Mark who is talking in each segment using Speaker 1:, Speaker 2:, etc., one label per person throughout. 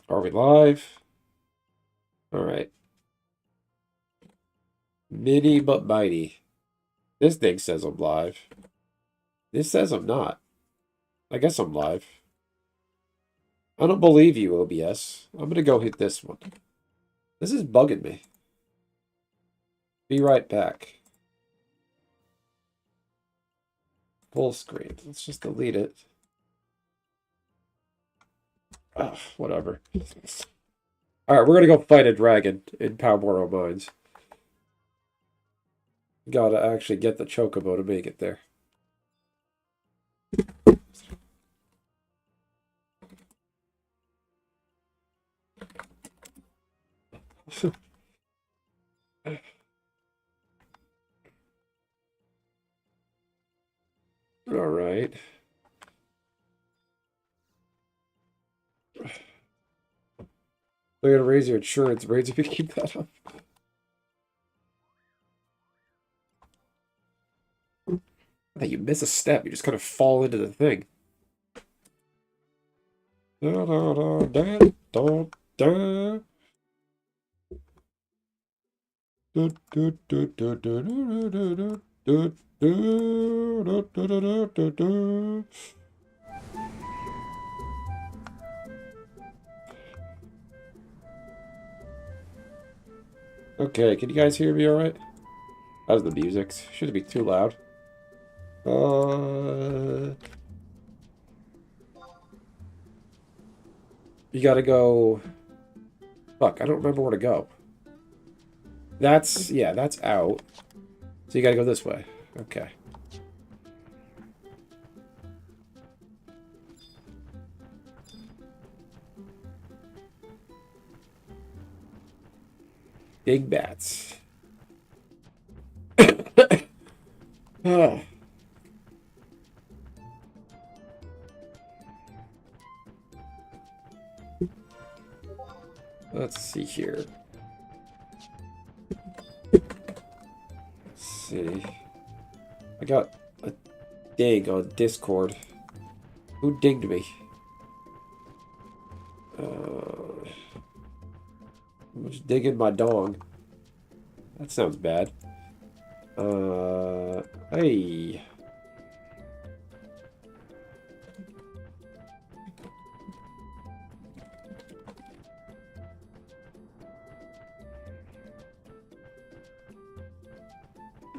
Speaker 1: Are we live? All right. Mini but mighty. This thing says I'm live. This says I'm not. I guess I'm live. I don't believe you, OBS. I'm gonna go hit this one. This is bugging me. Be right back. Full screen. Let's just delete it. Ah, whatever. Alright, we're gonna go fight a dragon in Palmoro Mines. Gotta actually get the chocobo to make it there. Alright. They're gonna raise your insurance rates if you keep that up. That you miss a step, you just kind of fall into the thing. Da, da, da, da, da, da. Okay, can you guys hear me all right? How's the music? Shouldn't be too loud. You gotta go... Fuck, I don't remember where to go. That's... Yeah, that's out. So you gotta go this way. Okay. Big bats. Oh. Let's see here. Let's see. I got a ding on Discord. Who dinged me? I'm just digging my dong. That sounds bad. Hey.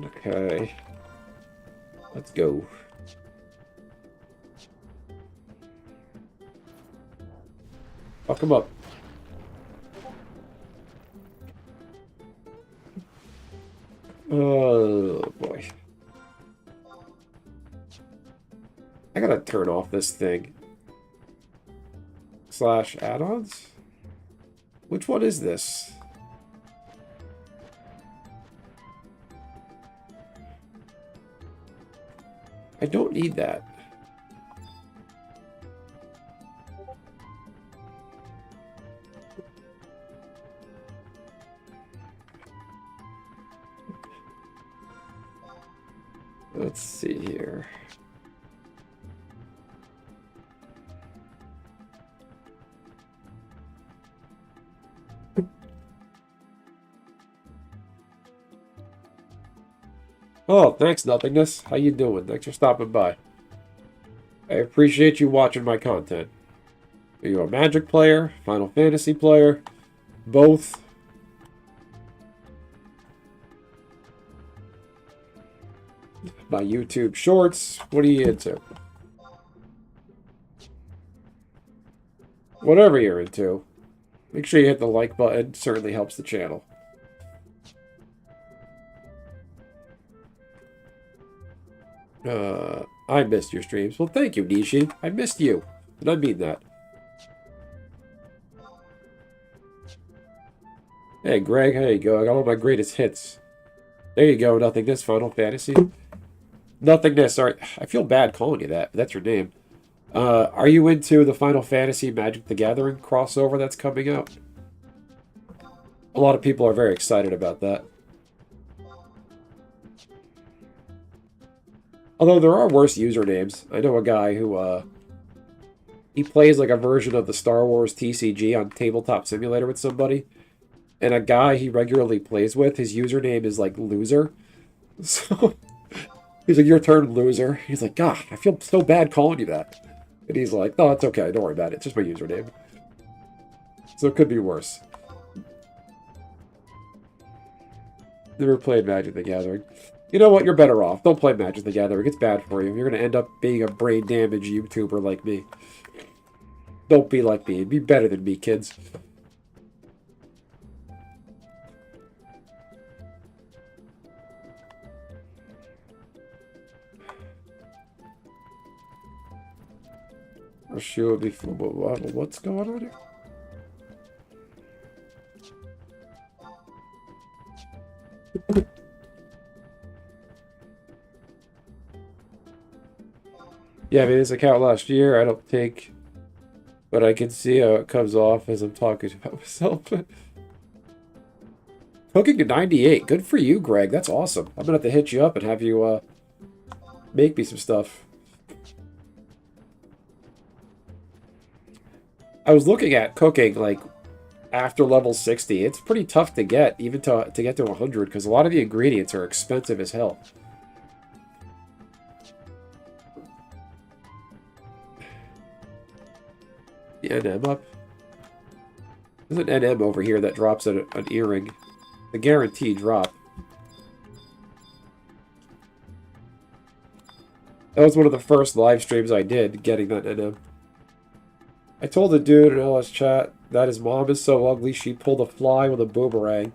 Speaker 1: Okay. Let's go. Fuck him up. Oh, boy. I gotta turn off this thing. Slash add-ons? Which one is this? I don't need that. Let's see here. Oh, thanks, Nothingness. How you doing? Thanks for stopping by. I appreciate you watching my content. Are you a Magic player? Final Fantasy player? Both? My YouTube shorts? What are you into? Whatever you're into. Make sure you hit the like button. It certainly helps the channel. I missed your streams. Well, thank you, Nishi. I missed you. And I mean that. Hey, Greg, there you go. I got all my greatest hits. There you go, Nothingness, Final Fantasy. Nothingness, sorry. I feel bad calling you that, but that's your name. Are you into the Final Fantasy Magic the Gathering crossover that's coming out? A lot of people are very excited about that. Although there are worse usernames. I know a guy who he plays like a version of the Star Wars TCG on Tabletop Simulator with somebody. And a guy he regularly plays with, his username is like loser. So he's like, your turn, loser. He's like, God, I feel so bad calling you that. And he's like, no, it's okay. Don't worry about it. It's just my username. So it could be worse. Never played Magic the Gathering. You know what? You're better off. Don't play Magic the Gathering. It's bad for you. You're going to end up being a brain damaged YouTuber like me. Don't be like me. Be better than me, kids. I'll show it before. What's going on here? Yeah, I made this account last year. I don't think, but I can see how it comes off as I'm talking about myself. Cooking to 98. Good for you, Greg. That's awesome. I'm gonna have to hit you up and have you make me some stuff. I was looking at cooking like after level 60. It's pretty tough to get, even to get to 100, because a lot of the ingredients are expensive as hell. The NM up. There's an NM over here that drops an earring. The guaranteed drop. That was one of the first live streams I did, getting that NM. I told the dude in LS chat that his mom is so ugly she pulled a fly with a boomerang.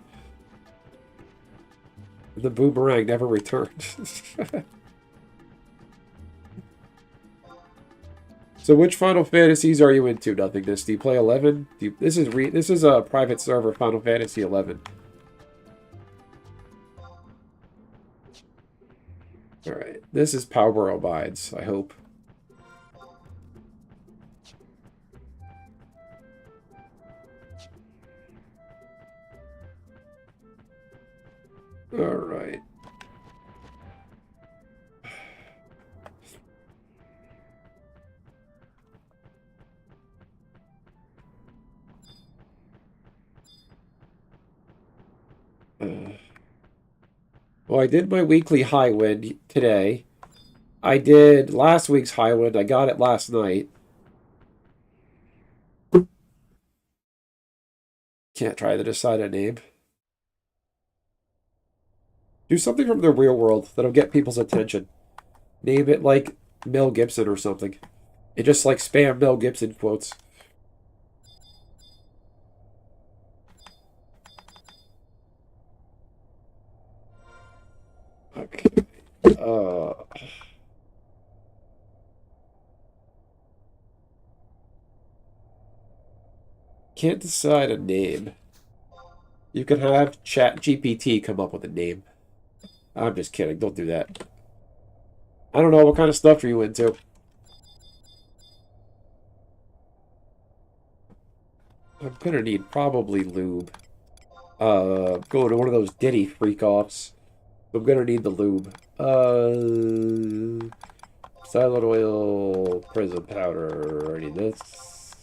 Speaker 1: The boomerang never returned. So which Final Fantasies are you into, Nothingness? Do you play 11? This is a private server, Final Fantasy 11. Alright, this is Power Abides, I hope. Alright. Well, I did my weekly high wind today. I did last week's high wind. I got it last night. Can't try to decide a name. Do something from the real world that'll get people's attention. Name it like Mel Gibson or something. And just like spam Mel Gibson quotes. Okay. Can't decide a name. You can have ChatGPT come up with a name. I'm just kidding. Don't do that. I don't know. What kind of stuff are you into? I'm gonna need probably lube. Go to one of those Diddy freak-offs. I'm gonna need the lube. Silent oil, prism powder. I need this.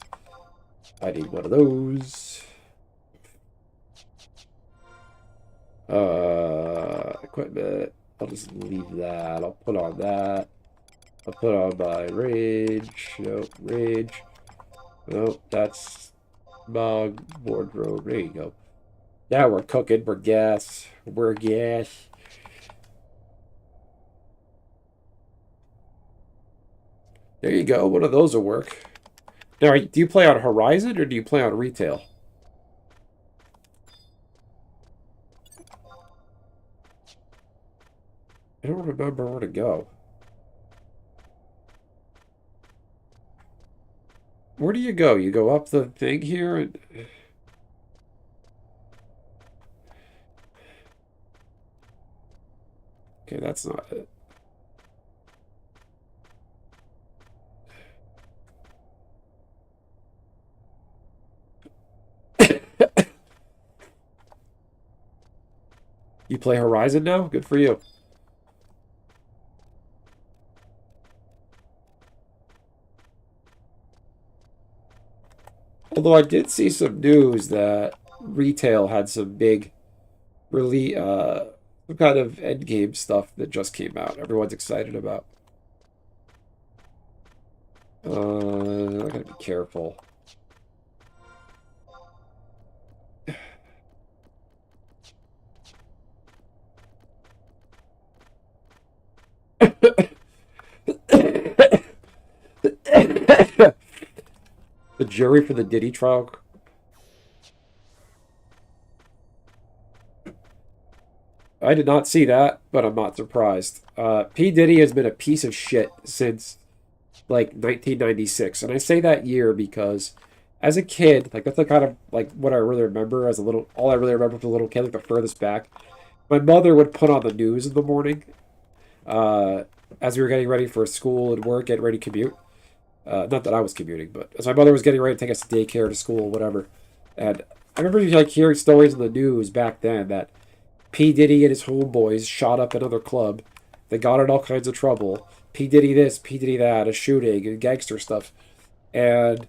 Speaker 1: I need one of those. Equipment. I'll just leave that. I'll put on that. I'll put on my rage. Nope, rage. Nope, that's mug, wardrobe. There you go. Now we're cooking. We're gas. We're gas. There you go. One of those will work. Now, do you play on Horizon or do you play on retail? I don't remember where to go. Where do you go? You go up the thing here and... Okay, that's not it. You play Horizon now? Good for you. Although I did see some news that retail had some big, really, some kind of endgame stuff that just came out. Everyone's excited about. I gotta be careful. The jury for the Diddy trial. I did not see that, but I'm not surprised. P. Diddy has been a piece of shit since like 1996, and I say that year because as a kid, like that's the kind of like what I really remember as a little. All I really remember as a little kid, like the furthest back. My mother would put on the news in the morning, uh, as we were getting ready for school and work, getting ready to commute. Not that I was commuting, but as my mother was getting ready to take us to daycare, to school, whatever. And I remember like hearing stories in the news back then that P. Diddy and his homeboys shot up another club. They got in all kinds of trouble. P. Diddy this, P. Diddy that, a shooting and gangster stuff. And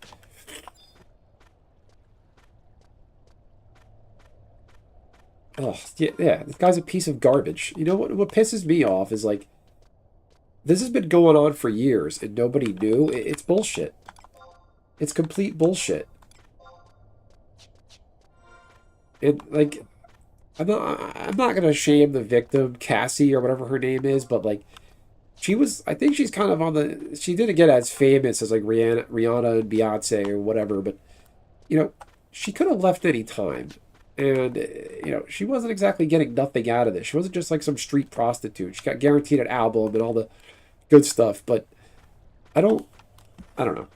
Speaker 1: oh yeah, this guy's a piece of garbage. You know what pisses me off is like this has been going on for years and nobody knew. It's bullshit. It's complete bullshit. And like I'm not gonna shame the victim, Cassie or whatever her name is, but like she was I think she's kind of on the she didn't get as famous as like Rihanna and Beyonce or whatever, but you know, she could have left any time. And you know, she wasn't exactly getting nothing out of this. She wasn't just like some street prostitute. She got guaranteed an album and all the good stuff, but I don't I don't know.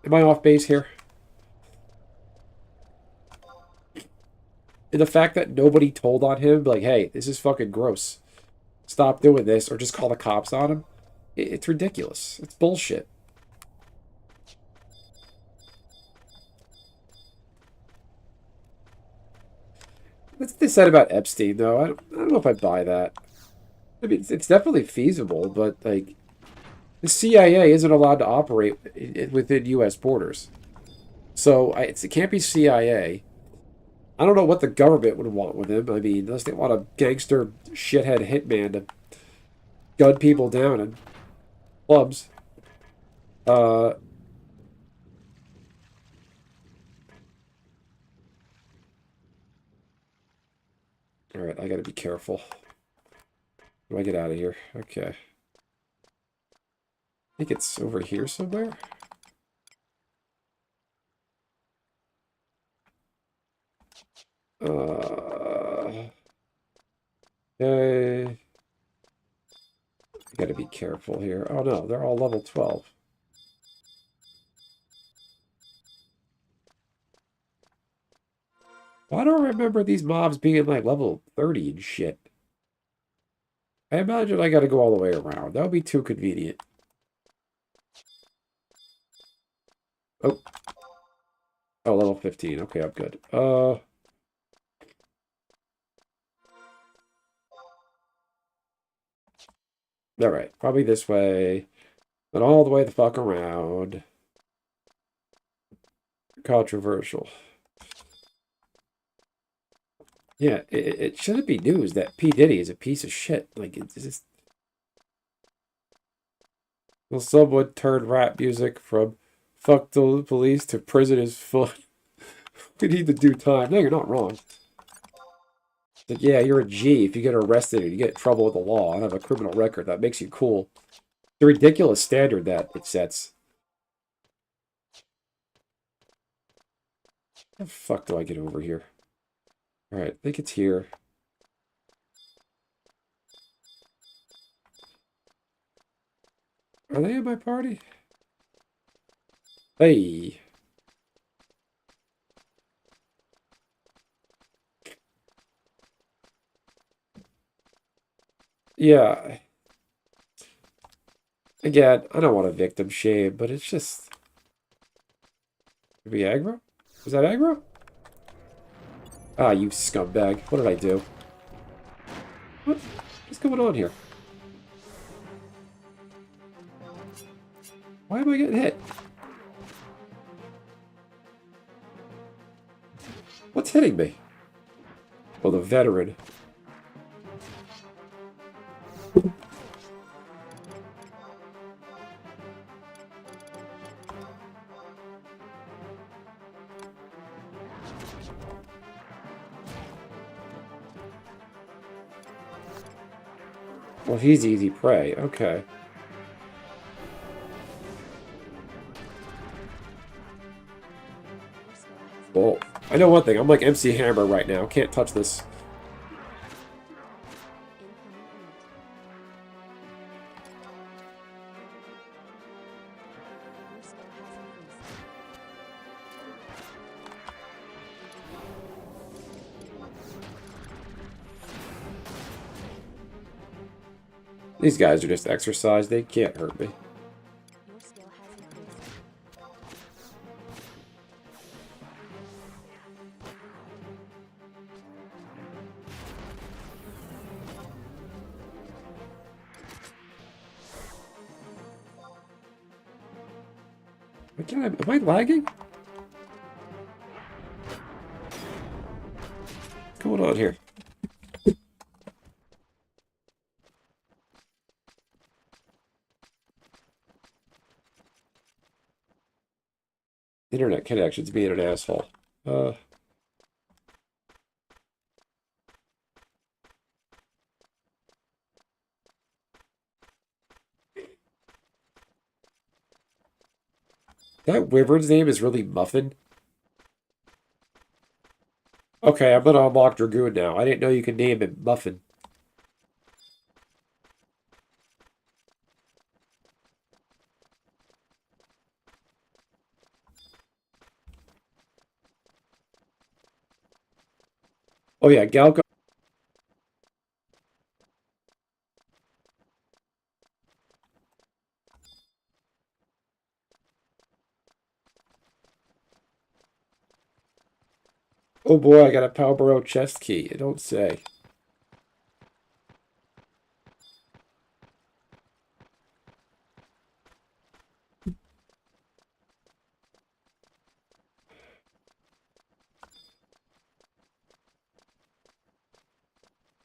Speaker 1: Am I off base here? And the fact that nobody told on him, like, hey, this is fucking gross. Stop doing this, or just call the cops on him. It's ridiculous. It's bullshit. What's they said about Epstein, though? I don't know if I buy that. I mean, it's definitely feasible, but, like, the CIA isn't allowed to operate within U.S. borders. So it can't be CIA. I don't know what the government would want with him. I mean, unless they want a gangster shithead hitman to gun people down in clubs. All right, I gotta be careful. Do I get out of here? Okay. I think it's over here somewhere. Okay. I gotta be careful here. Oh no, they're all level 12. Why do I remember these mobs being like level 30 and shit? I imagine I gotta go all the way around. That would be too convenient. Oh. Oh, level 15. Okay, I'm good. Alright, probably this way. Then all the way the fuck around. Controversial. Yeah, it shouldn't be news that P. Diddy is a piece of shit. Like, it's just... Well, someone turned rap music from fuck the police to prison is fun. We need to do time. No, you're not wrong. Like, yeah, you're a G if you get arrested or you get in trouble with the law and have a criminal record. That makes you cool. The ridiculous standard that it sets. How the fuck do I get over here? Alright, I think it's here. Are they in my party? Hey. Yeah. Again, I don't want to victim shame, but it's just... Did we aggro? Was that aggro? Ah, you scumbag. What did I do? What's going on here? Why am I getting hit? What's hitting me? Oh, the veteran. Well, he's easy prey. Okay. Well, I know one thing. I'm like MC Hammer right now. Can't touch this. These guys are just exercise. They can't hurt me. Am I lagging? What's going on here? Internet connections being an asshole. That wyvern's name is really Muffin. Okay, I'm gonna unlock Dragoon now. I didn't know you could name him Muffin. Oh yeah, Galco. Oh boy, I got a Palboro chest key. I don't say.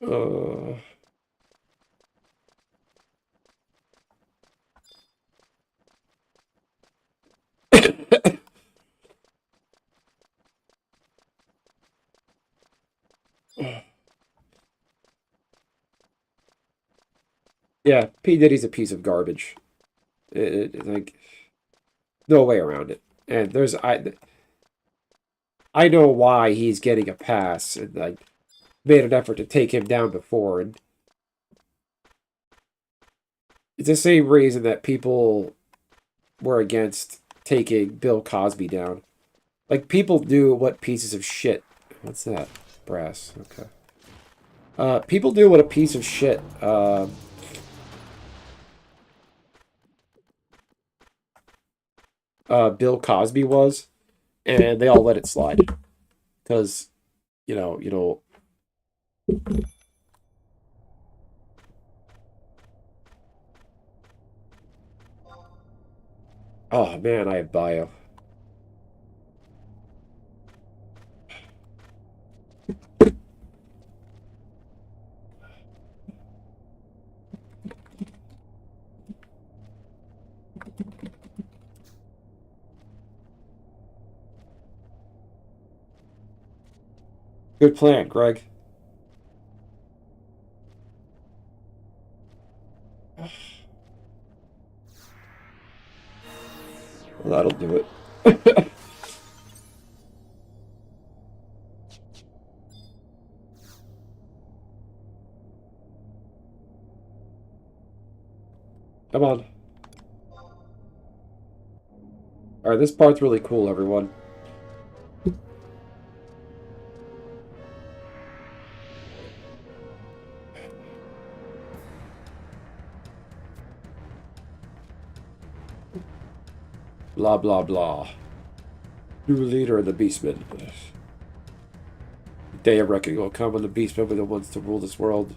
Speaker 1: Uh... Yeah, P. Diddy's a piece of garbage. Like, no way around it. And I know why he's getting a pass, and like made an effort to take him down before, and it's the same reason that people were against taking Bill Cosby down. Like, people do what pieces of shit. What's that? Brass. Okay. People do what a piece of shit. Bill Cosby was, and they all let it slide because, you know. Oh man, I have bio. Good plan, Greg. Well, that'll do it. Come on. Alright, this part's really cool, everyone. Blah, blah, blah. New leader of the Beastmen. Day of reckoning will come when the Beastmen be the ones to rule this world.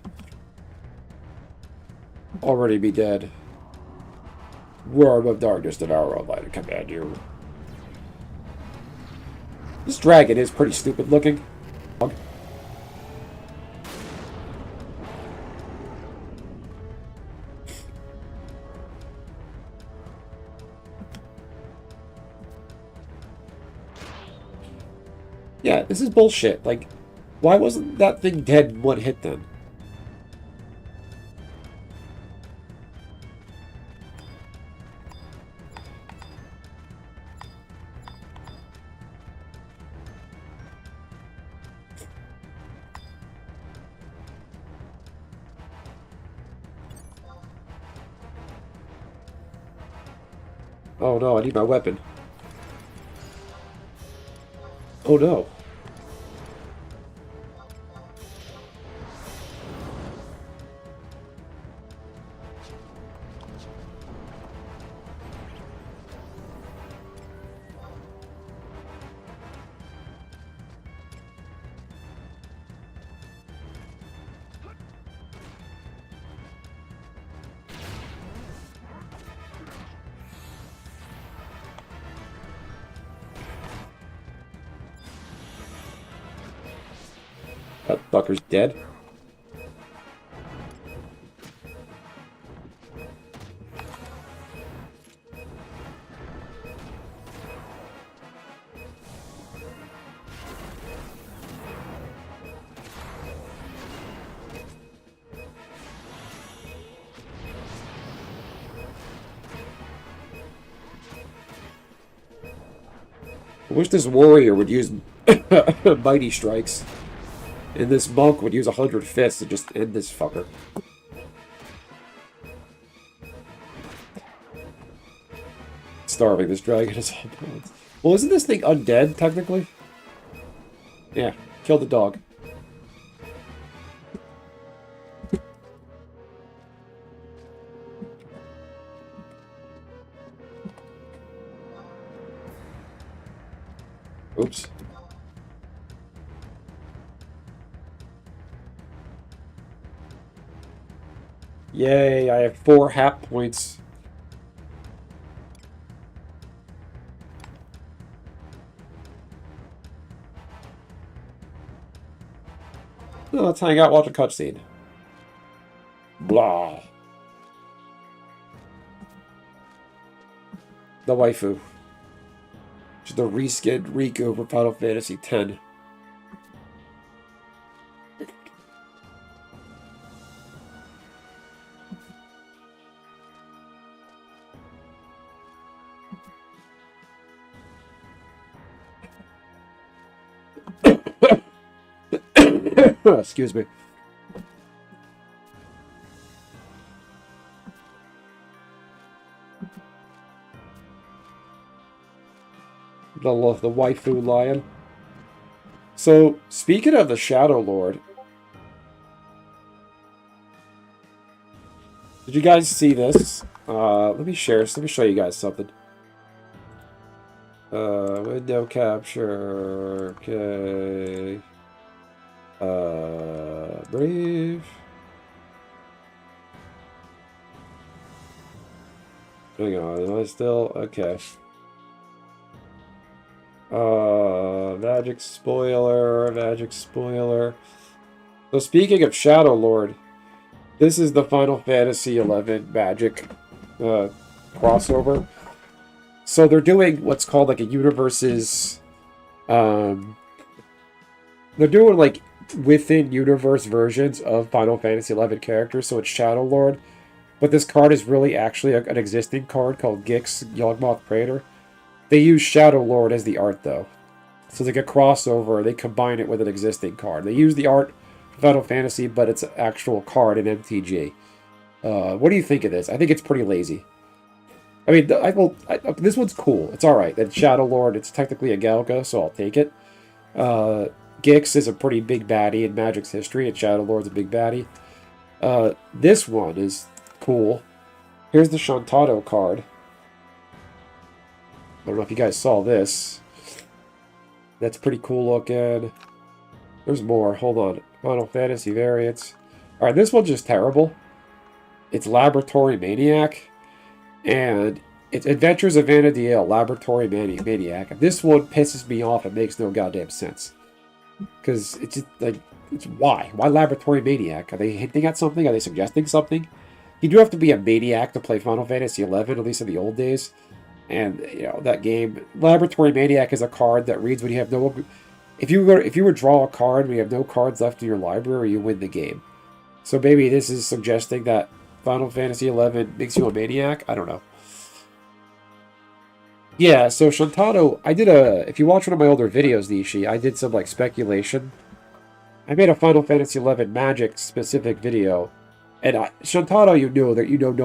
Speaker 1: Already be dead. Worm of darkness, devour all light, and command you. This dragon is pretty stupid looking. Yeah, this is bullshit. Like, why wasn't that thing dead in one hit then? Oh no, I need my weapon. Oh no. That fucker's dead. I wish this warrior would use mighty strikes. And this monk would use 100 fists to just end this fucker. Starving this dragon is all bones. Well, isn't this thing undead, technically? Yeah, kill the dog. Oops. Yay, I have 4 hap points. Oh, let's hang out, watch a cutscene. Blah. The waifu. She's the reskinned Riku for Final Fantasy X. Excuse me. The waifu lion. So, speaking of the Shadow Lord, did you guys see this? Let me share. Let me show you guys something. Window capture. Okay. Brave. Hang on, am I still? Okay. Magic spoiler. So speaking of Shadow Lord, this is the Final Fantasy XI Magic crossover. So they're doing what's called like a universes. They're doing like within universe versions of Final Fantasy XI characters. So it's Shadow Lord, but this card is really actually an existing card called Gix Yawgmoth Praetor. They use Shadow Lord as the art though. So it's like a crossover. They combine it with an existing card. They use the art for Final Fantasy, but it's an actual card in MTG. What do you think of this? I think it's pretty lazy. I mean, this one's cool. It's alright. It's Shadow Lord. It's technically a Galga, so I'll take it. Gix is a pretty big baddie in Magic's history, and Shadow Lord's a big baddie. This one is cool. Here's the Shantado card. I don't know if you guys saw this. That's pretty cool looking. There's more. Hold on. Final Fantasy variants. Alright, this one's just terrible. It's Laboratory Maniac. And It's Adventures of Anna DL, Laboratory Maniac. This one pisses me off. It makes no goddamn sense. Because it's just like, it's why? Why Laboratory Maniac? Are they hinting at something? Are they suggesting something? You do have to be a maniac to play Final Fantasy XI, at least in the old days. And, you know, that game, Laboratory Maniac is a card that reads when you have no... If you would draw a card when you have no cards left in your library, you win the game. So maybe this is suggesting that Final Fantasy XI makes you a maniac? I don't know. Yeah, so Shantado, I did a... If you watch one of my older videos, Nishi, I did some, like, speculation. I made a Final Fantasy XI Magic-specific video. And Shantado, you know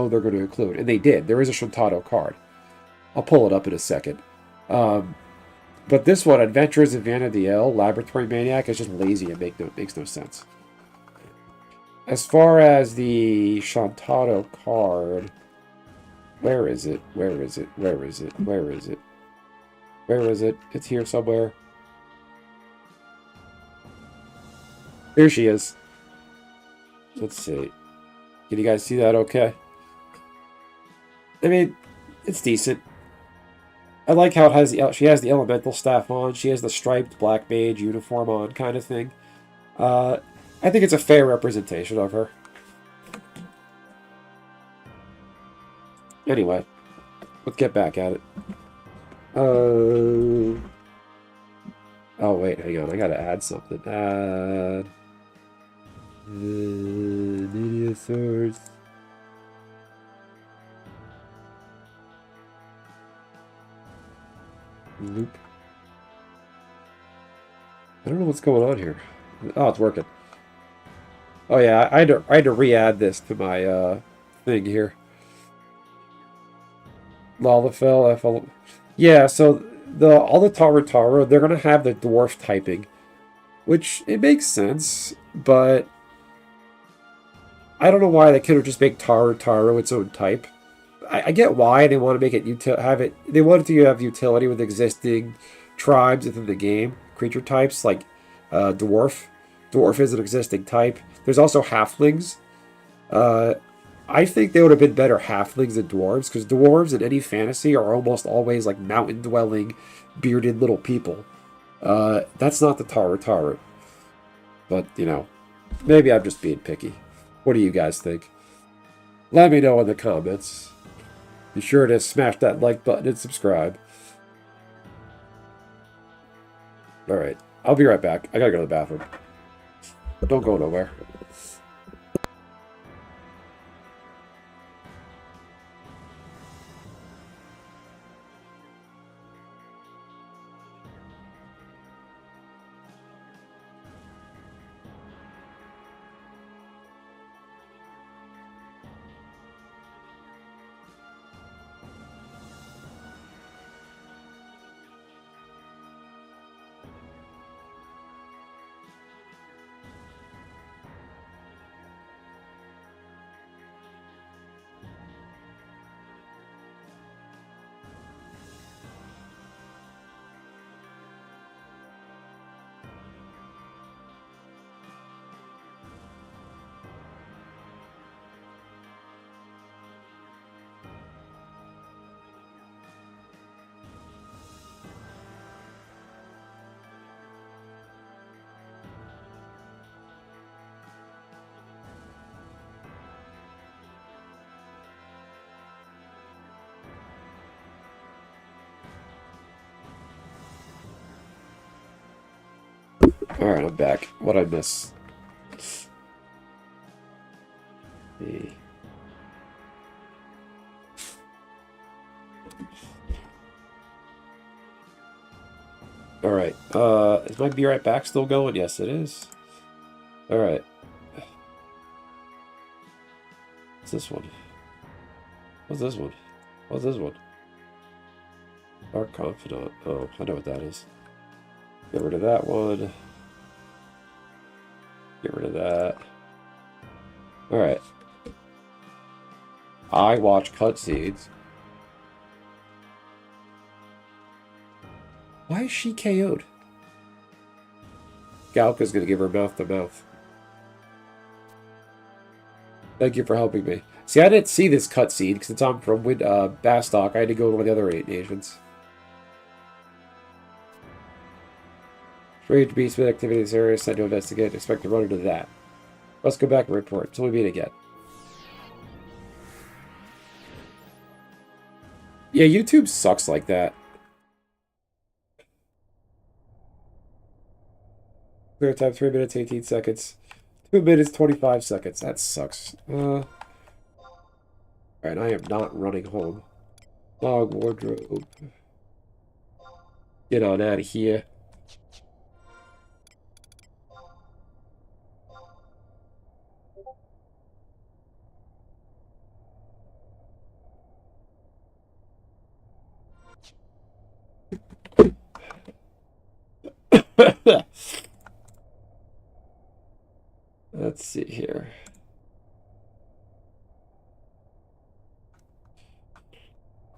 Speaker 1: they're going to include. And they did. There is a Shantado card. I'll pull it up in a second. But this one, Adventures of Vanna DL, Laboratory Maniac, is just lazy and makes no sense. As far as the Shantado card... Where is it? Where is it? Where is it? Where is it? Where is it? It's here somewhere. Here she is. Let's see. Can you guys see that okay? I mean, it's decent. I like how it has she has the elemental staff on. She has the striped black mage uniform on kind of thing. I think it's a fair representation of her. Anyway, let's get back at it. Oh, wait, hang on. I gotta add something. Add... media source. Loop. I don't know what's going on here. Oh, it's working. Oh yeah, I had to re-add this to my thing here. Lalafell, yeah, so all the Tarotaro, they're gonna have the dwarf typing, which it makes sense, but I don't know why they couldn't just make Tarotaro its own type. I get why they want to make it they want it to have utility with existing tribes within the game, creature types like dwarf. Dwarf is an existing type. There's also halflings. I think they would have been better halflings than dwarves, because dwarves in any fantasy are almost always like mountain-dwelling, bearded little people. That's not the Tarotaro. But, you know, maybe I'm just being picky. What do you guys think? Let me know in the comments. Be sure to smash that like button and subscribe. Alright, I'll be right back. I gotta go to the bathroom. Don't go nowhere. Alright, I'm back. What'd I miss? Alright, is my Be Right Back still going? Yes, it is. Alright. What's this one? What's this one? What's this one? Dark Confidant. Oh, I know what that is. Get rid of that one. Get rid of that. Alright. I watch cutscenes. Why is she KO'd? Galka's gonna give her mouth to mouth. Thank you for helping me. See, I didn't see this cutscene because it's on from Bastock. I had to go to one of the other 8 nations. Strange beast activity in this area. Sent to investigate. Expect to run into that. Let's go back and report until we meet again. Yeah, YouTube sucks like that. Clear time 3 minutes 18 seconds. 2 minutes 25 seconds. That sucks. Alright, I am not running home. Log wardrobe. Get on out of here. Let's see here.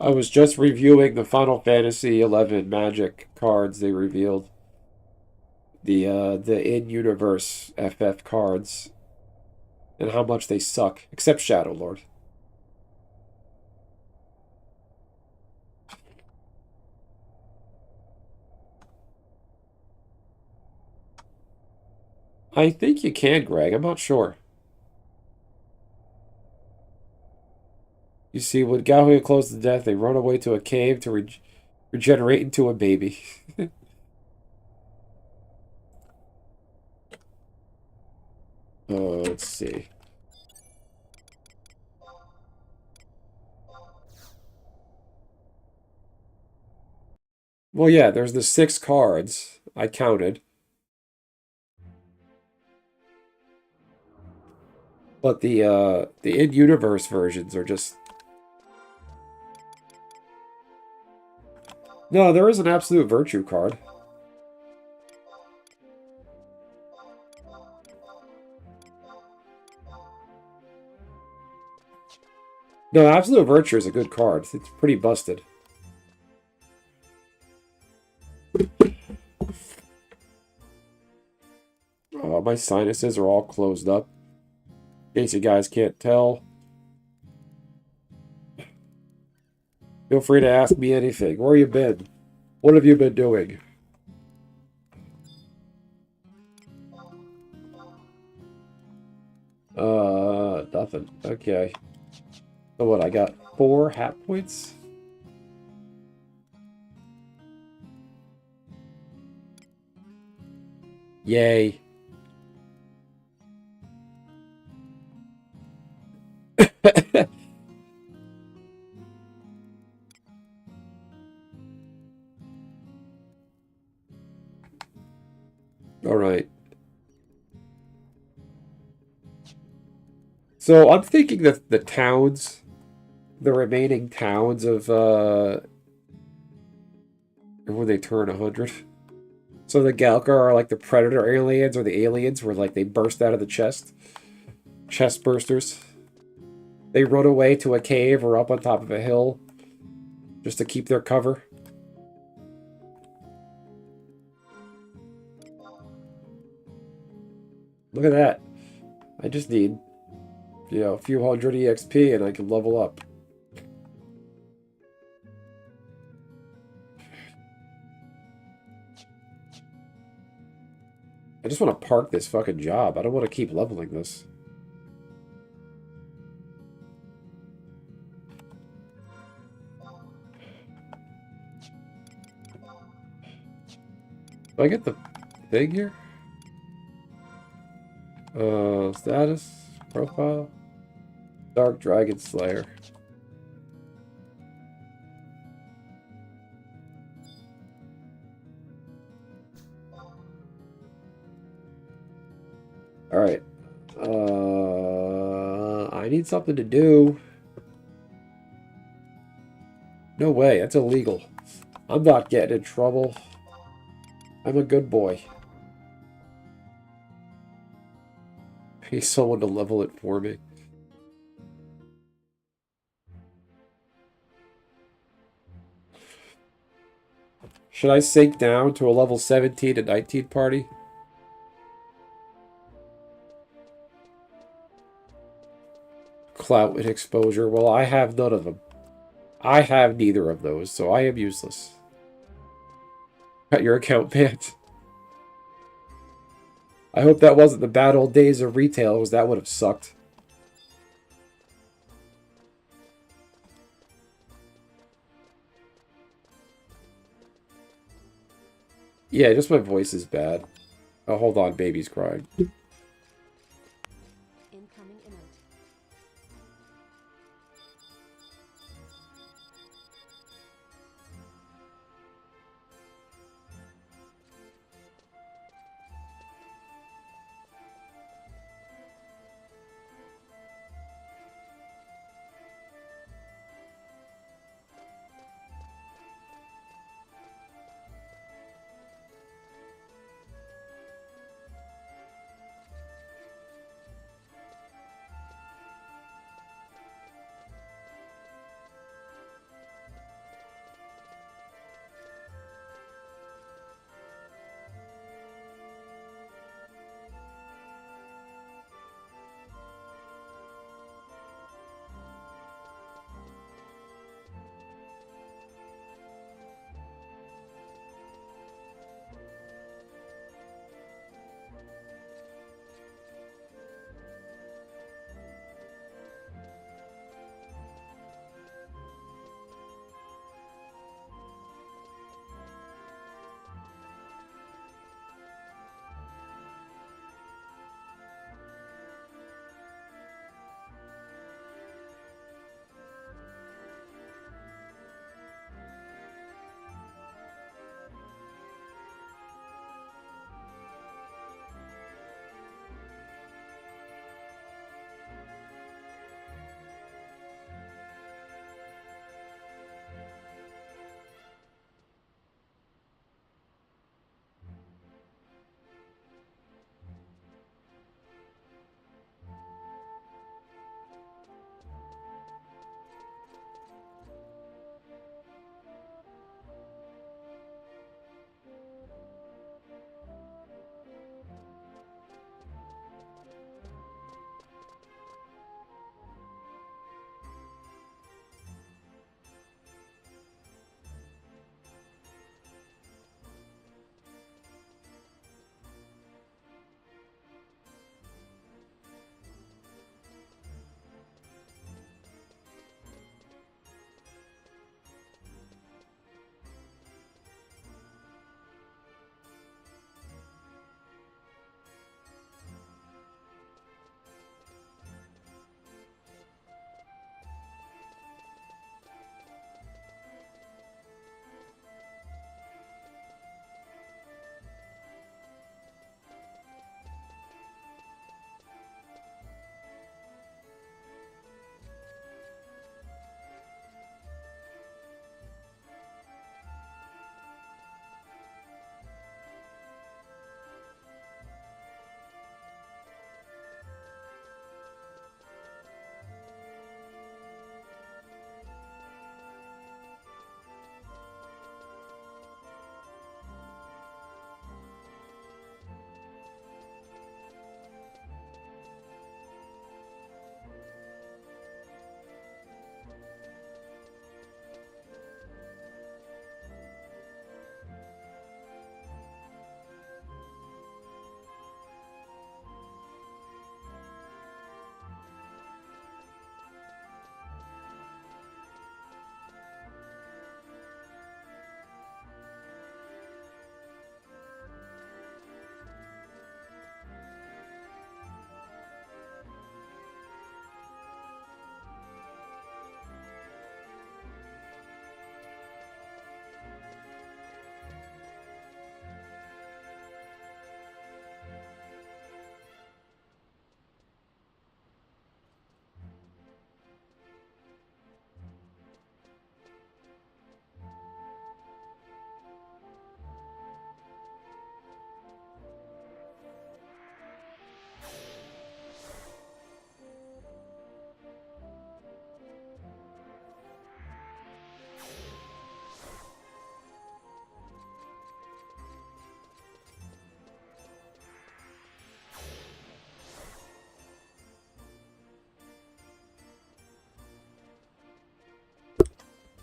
Speaker 1: I was just reviewing the Final Fantasy XI Magic cards they revealed. The in-universe FF cards. And how much they suck. Except Shadow Lord. I think you can, Greg. I'm not sure. You see, when Gahu is close to death, they run away to a cave to regenerate into a baby. Let's see. Well, yeah, there's the 6 cards. I counted. But the in-universe versions are just... No, there is an Absolute Virtue card. No, Absolute Virtue is a good card. It's pretty busted. My sinuses are all closed up. In case you guys can't tell. Feel free to ask me anything. Where you been? What have you been doing? Nothing. Okay. So what, I got 4 hat points? Yay. All right. So I'm thinking that the towns, the remaining towns of when they turn 100. So the Galka are like the predator aliens or the aliens where like they burst out of the chest. Chest bursters. They run away to a cave or up on top of a hill just to keep their cover. Look at that. I just need, you know, a few hundred EXP and I can level up. I just want to park this fucking job. I don't want to keep leveling this. Do I get the thing here? Status, profile, Dark Dragon Slayer. Alright. I need something to do. No way, that's illegal. I'm not getting in trouble. I'm a good boy. Pay someone to level it for me. Should I sink down to a level 17 to 19 party? clout and exposure. Well, I have none of them. I have neither of those, so I am useless. Got your account banned. I hope that wasn't the bad old days of retail, because that would have sucked. Yeah, just my voice is bad. Oh, hold on, baby's crying.
Speaker 2: Incoming emote.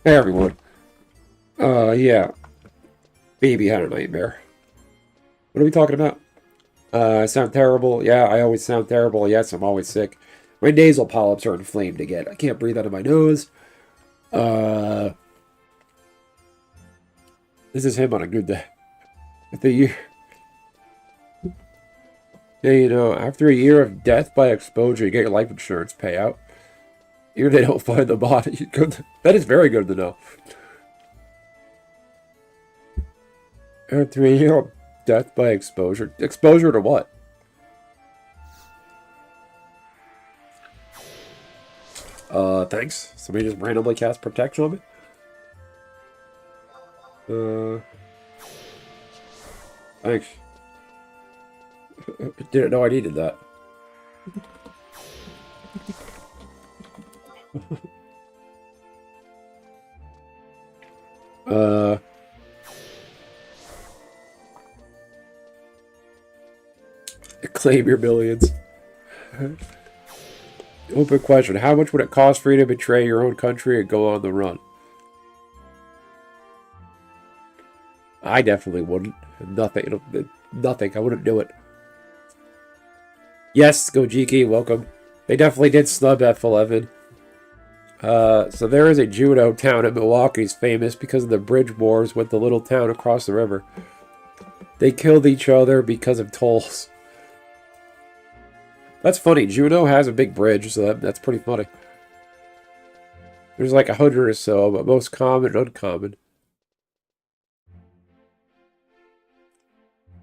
Speaker 1: Hey everyone. Yeah. Baby had a nightmare. What are we talking about? I sound terrible. Yeah, I always sound terrible. Yes, I'm always sick. My nasal polyps are inflamed again. I can't breathe out of my nose. Uh, this is him on a good day. If the year, yeah, you know, after a year of death by exposure, you get your life insurance payout. Even if they don't find the body, that is very good to know. After a year of death by exposure, exposure to what? Thanks. Somebody just randomly cast protection on me. Thanks. Didn't know I needed that. Uh, claim your millions. Open question. How much would it cost for you to betray your own country and go on the run? I definitely wouldn't. Nothing. Nothing. I wouldn't do it. Yes, Gojiki, welcome. They definitely did snub F11. So there is a judo town in Milwaukee is famous because of the bridge wars with the little town across the river. They killed each other because of tolls. That's funny. Judo has a big bridge, so that's pretty funny. There's like 100 or so, but most common and uncommon.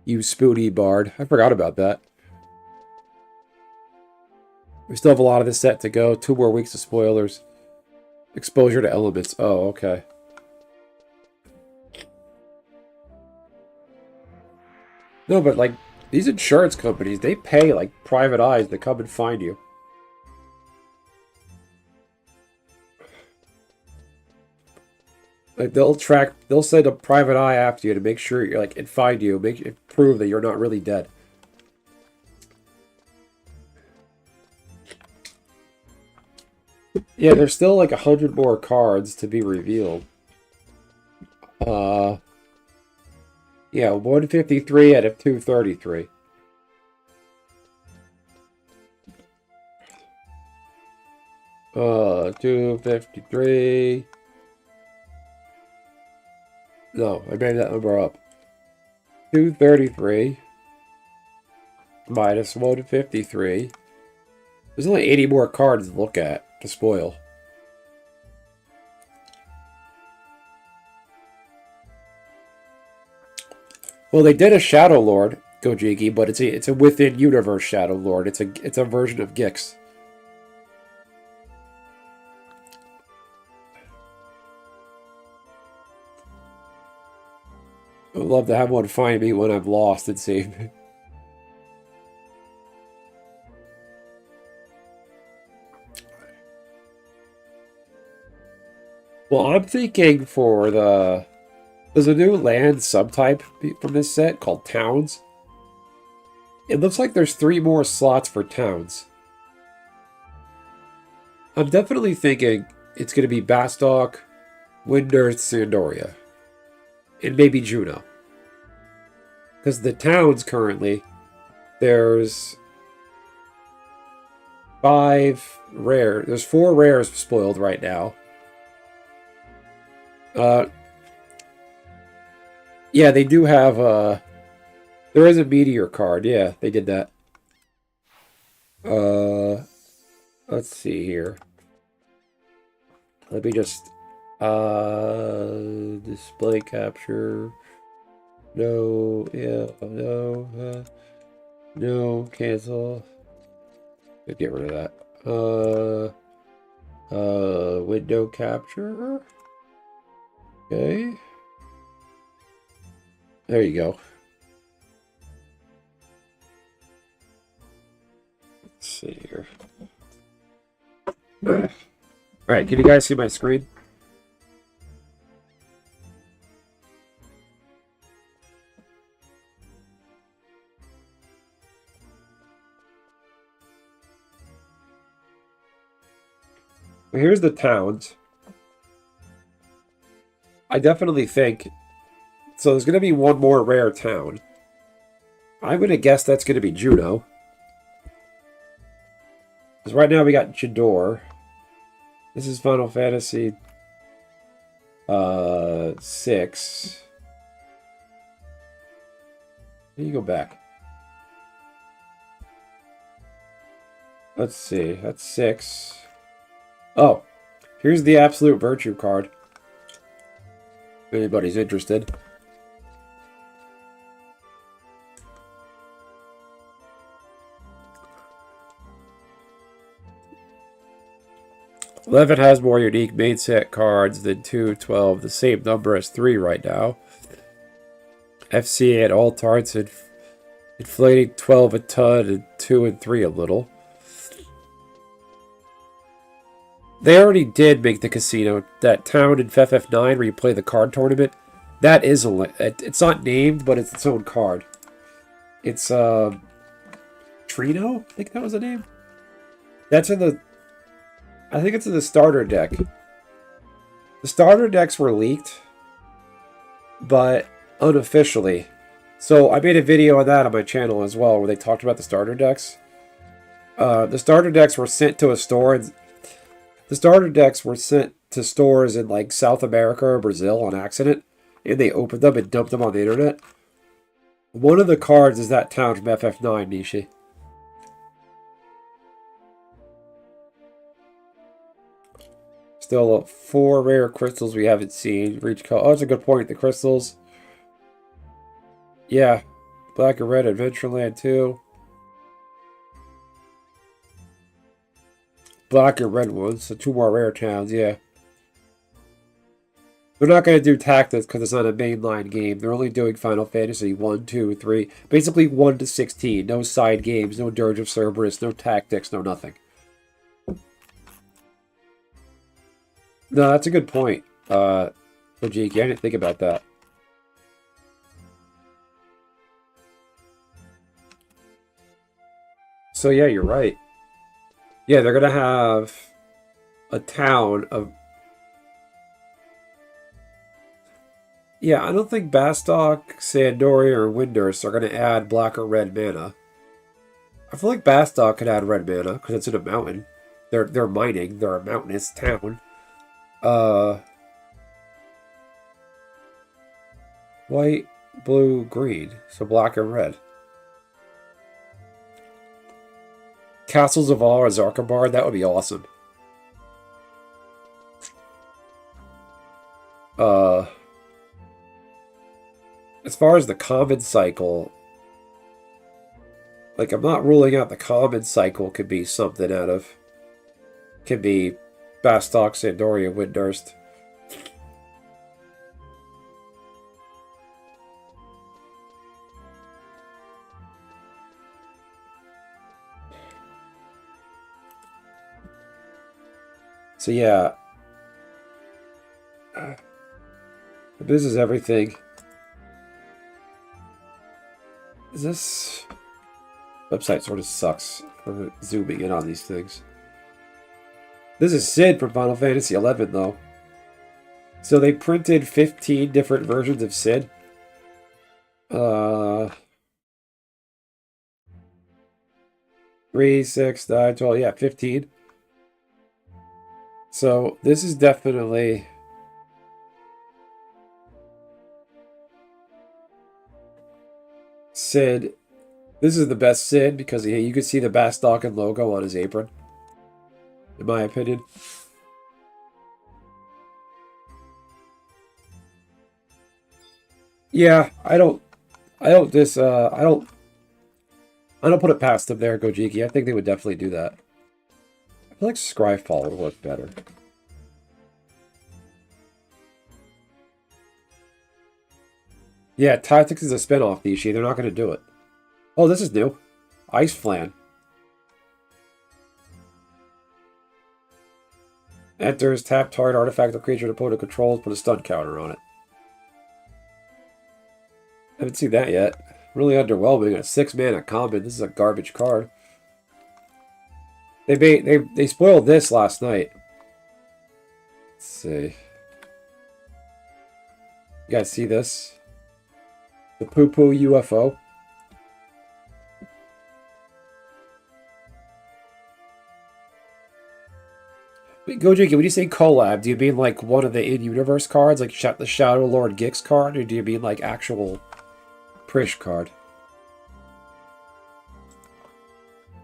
Speaker 1: You spoony bard. I forgot about that. We still have a lot of this set to go. 2 more weeks of spoilers. Exposure to elements. Oh, okay. No, but like, these insurance companies, they pay like private eyes to come and find you. Like they'll send a private eye after you to make sure you're like, and find you, make it prove that you're not really dead. Yeah, there's still like 100 more cards to be revealed. Yeah, 153 out of 233. Uh, 253. No, I made that number up. 233 minus 153. There's only 80 more cards to look at to spoil. Well, they did a Shadow Lord, Gojiki, but it's a within universe Shadow Lord. It's a version of Gix. I'd love to have one find me when I'm lost and save me. Well, I'm thinking for the... There's a new land subtype from this set called Towns. It looks like there's 3 more slots for Towns. I'm definitely thinking it's going to be Bastok, Windearth, Sandoria. And maybe Juno. Because the Towns currently, there's 5 rare. There's 4 rares spoiled right now. Yeah, they do have, there is a Meteor card. Yeah, they did that. Let's see here. Let me just, display capture. No, yeah, no, no, cancel. Get rid of that. Window capture. Okay. There you go. Let's see here. All right, can you guys see my screen? Here's the towns. I definitely think... So there's going to be one more rare town. I'm going to guess that's going to be Juno. Because right now we got Jador. This is Final Fantasy 6. There you go back. Let's see. That's 6. Oh, here's the Absolute Virtue card. If anybody's interested. Eleven has more unique main set cards than 2, 12, the same number as 3 right now. FCA at all tarts and inflating 12 a ton and 2 and 3 a little. They already did make the casino, that town in FFXI where you play the card tournament. That is it's not named, but it's its own card. It's Trino, I think that was the name. That's in the, I think it's in the starter deck. The starter decks were leaked, but unofficially. So I made a video on that on my channel as well, where they talked about the starter decks. The starter decks were sent to a store, and the starter decks were sent to stores in like South America or Brazil on accident, and they opened them and dumped them on the internet. One of the cards is that town from FF9, Nishi. Still 4 rare crystals we haven't seen. Reach color. Oh, that's a good point. The crystals. Yeah. Black and red Adventureland 2. Black and red ones. So 2 more rare towns, yeah. They're not going to do tactics because it's not a mainline game. They're only doing Final Fantasy 1, 2, 3. Basically 1 to 16. No side games, no Dirge of Cerberus, no tactics, no nothing. No, that's a good point. Ojiki, I didn't think about that. So yeah, you're right. Yeah, they're going to have a town of... Yeah, I don't think Bastok, Sandoria, or Windurst are going to add black or red mana. I feel like Bastok could add red mana, because it's in a mountain. They're mining, they're a mountainous town. White, blue, green. So black and red. Castles of All or Zarkabard, that would be awesome. As far as the common cycle, like, I'm not ruling out the common cycle could be something out of... Could be Bastok, Sandoria, Windurst. So yeah. This is everything. This website sort of sucks for zooming in on these things. This is Sid from Final Fantasy 11, though. So they printed 15 different versions of Sid. 3, 6, 9, 12, yeah, 15. So this is definitely... Sid. This is the best Sid because you can see the Bastok and logo on his apron. In my opinion. Yeah, I don't put it past them there, Gojiki. I think they would definitely do that. I feel like Scryfall would work better. Yeah, Tactics is a spinoff, Nishi. They're not going to do it. Oh, this is new. Ice Flan. Enters, tap target artifact or creature the opponent controls, put a stun counter on it. Haven't seen that yet. Really underwhelming. A 6-mana common. This is a garbage card. They spoiled this last night. Let's see. You guys see this? The poo-poo UFO. Wait, Gojiki, when you say collab, do you mean like one of the in-universe cards, like the Shadow Lord Gix card, or do you mean like actual Prish card?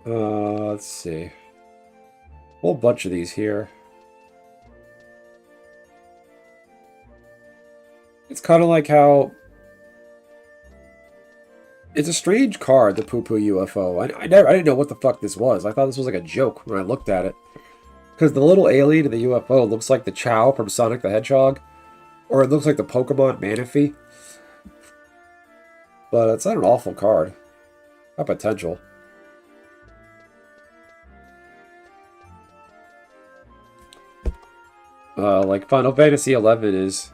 Speaker 1: Let's see. A whole bunch of these here. It's kind of like how... It's a strange card, the Poo Poo UFO. I didn't know what the fuck this was. I thought this was like a joke when I looked at it. Because the little alien in the UFO looks like the Chow from Sonic the Hedgehog. Or it looks like the Pokemon Manaphy. But it's not an awful card. Got potential. Like Final Fantasy XI is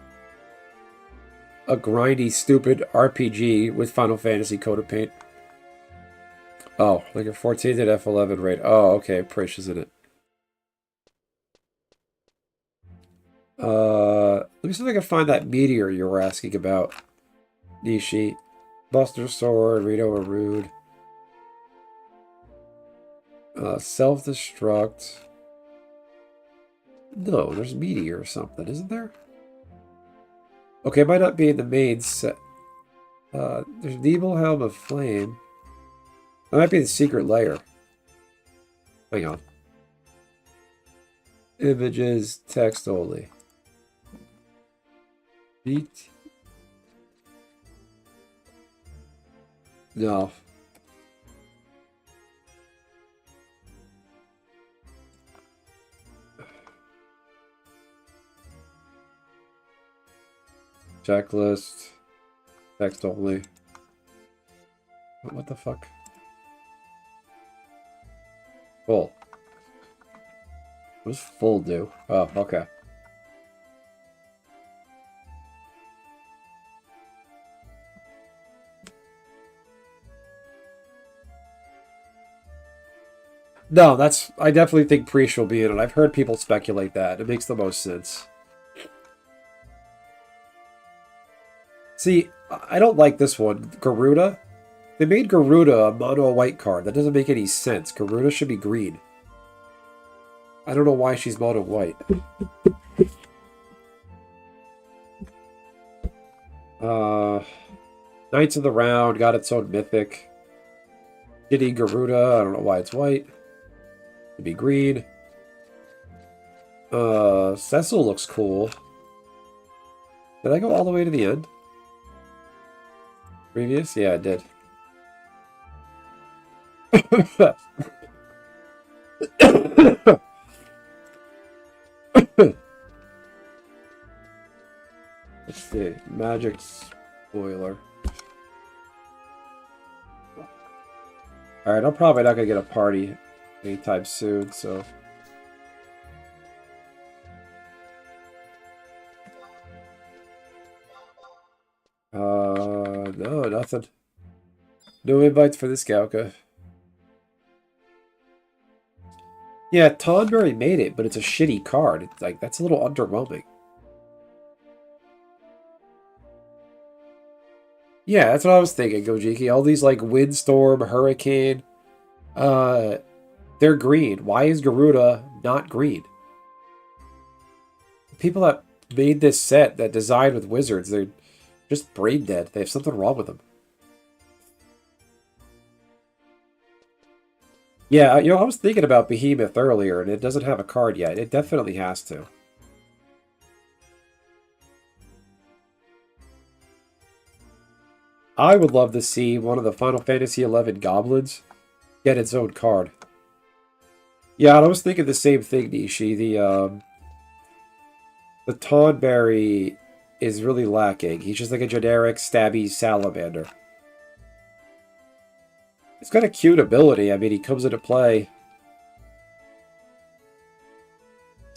Speaker 1: a grindy, stupid RPG with Final Fantasy coat of paint. Oh, like a 14 at F11 rate. Oh, okay, Prish is in it. Let me see if I can find that meteor you were asking about. Nishi. Buster Sword, Rito or Rude. Self-destruct. No, there's meteor or something, isn't there? Okay, it might not be in the main set. There's Nibelhelm of Flame. That might be the secret layer. Hang on. Images, text only. Beat. No. Checklist. Text only. What the fuck? Full. What does full do? Oh, okay. No, I definitely think Priest will be in it. I've heard people speculate that. It makes the most sense. See, I don't like this one. Garuda? They made Garuda a mono white card. That doesn't make any sense. Garuda should be green. I don't know why she's mono white. Knights of the Round got its own mythic. Shitty Garuda, I don't know why it's white. It'd be green. Cecil looks cool. Did I go all the way to the end? Previous? Yeah, I did. Let's see. Magic spoiler. Alright, I'm probably not going to get a party anytime soon, so... No, nothing. No invites for this Gauka. Yeah, Tonberry made it, but it's a shitty card. It's like, that's a little underwhelming. Yeah, that's what I was thinking, Gojiki. All these, like, Windstorm, Hurricane, they're green. Why is Garuda not green? People that made this set, that designed with wizards, they're just brain dead. They have something wrong with them. Yeah, I was thinking about Behemoth earlier, and it doesn't have a card yet. It definitely has to. I would love to see one of the Final Fantasy XI goblins get its own card. Yeah, I was thinking the same thing, Nishi. The Tonberry is really lacking. He's just like a generic stabby salamander. It's got a cute ability. I mean, he comes into play.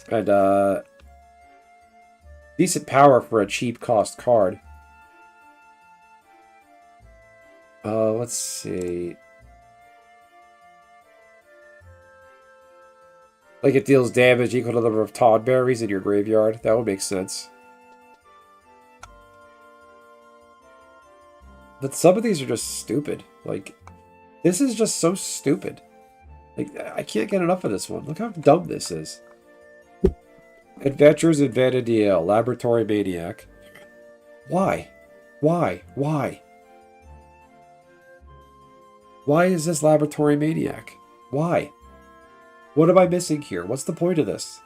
Speaker 1: And, decent power for a cheap cost card. Let's see. Like, it deals damage equal to the number of Tonberries in your graveyard. That would make sense. But some of these are just stupid. Like, this is just so stupid. Like, I can't get enough of this one. Look how dumb this is. Adventures in Vanadiel, Laboratory Maniac. Why? Why? Why? Why is this Laboratory Maniac? Why? What am I missing here? What's the point of this?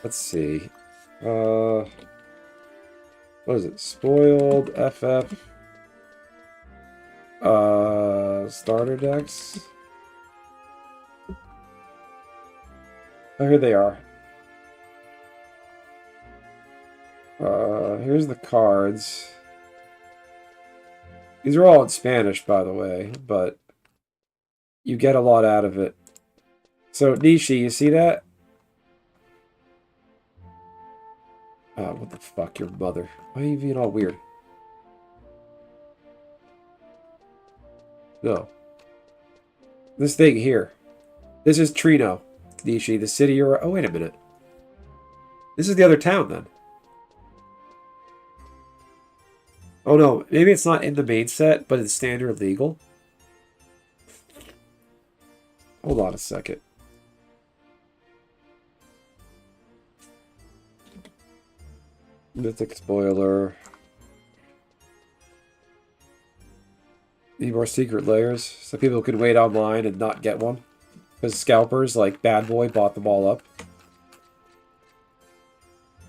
Speaker 1: Let's see. What is it? Spoiled FF. Starter decks. Oh, here they are. Here's the cards. These are all in Spanish, by the way, but you get a lot out of it. So, Nishi, you see that? Oh, what the fuck, your mother. Why are you being all weird? No. This thing here. This is Trino, Nishi, the city you're... Oh, wait a minute. This is the other town, then. Oh, no. Maybe it's not in the main set, but it's standard legal. Hold on a second. Mythic spoiler. Need more secret layers so people can wait online and not get one. Because scalpers like Bad Boy bought them all up.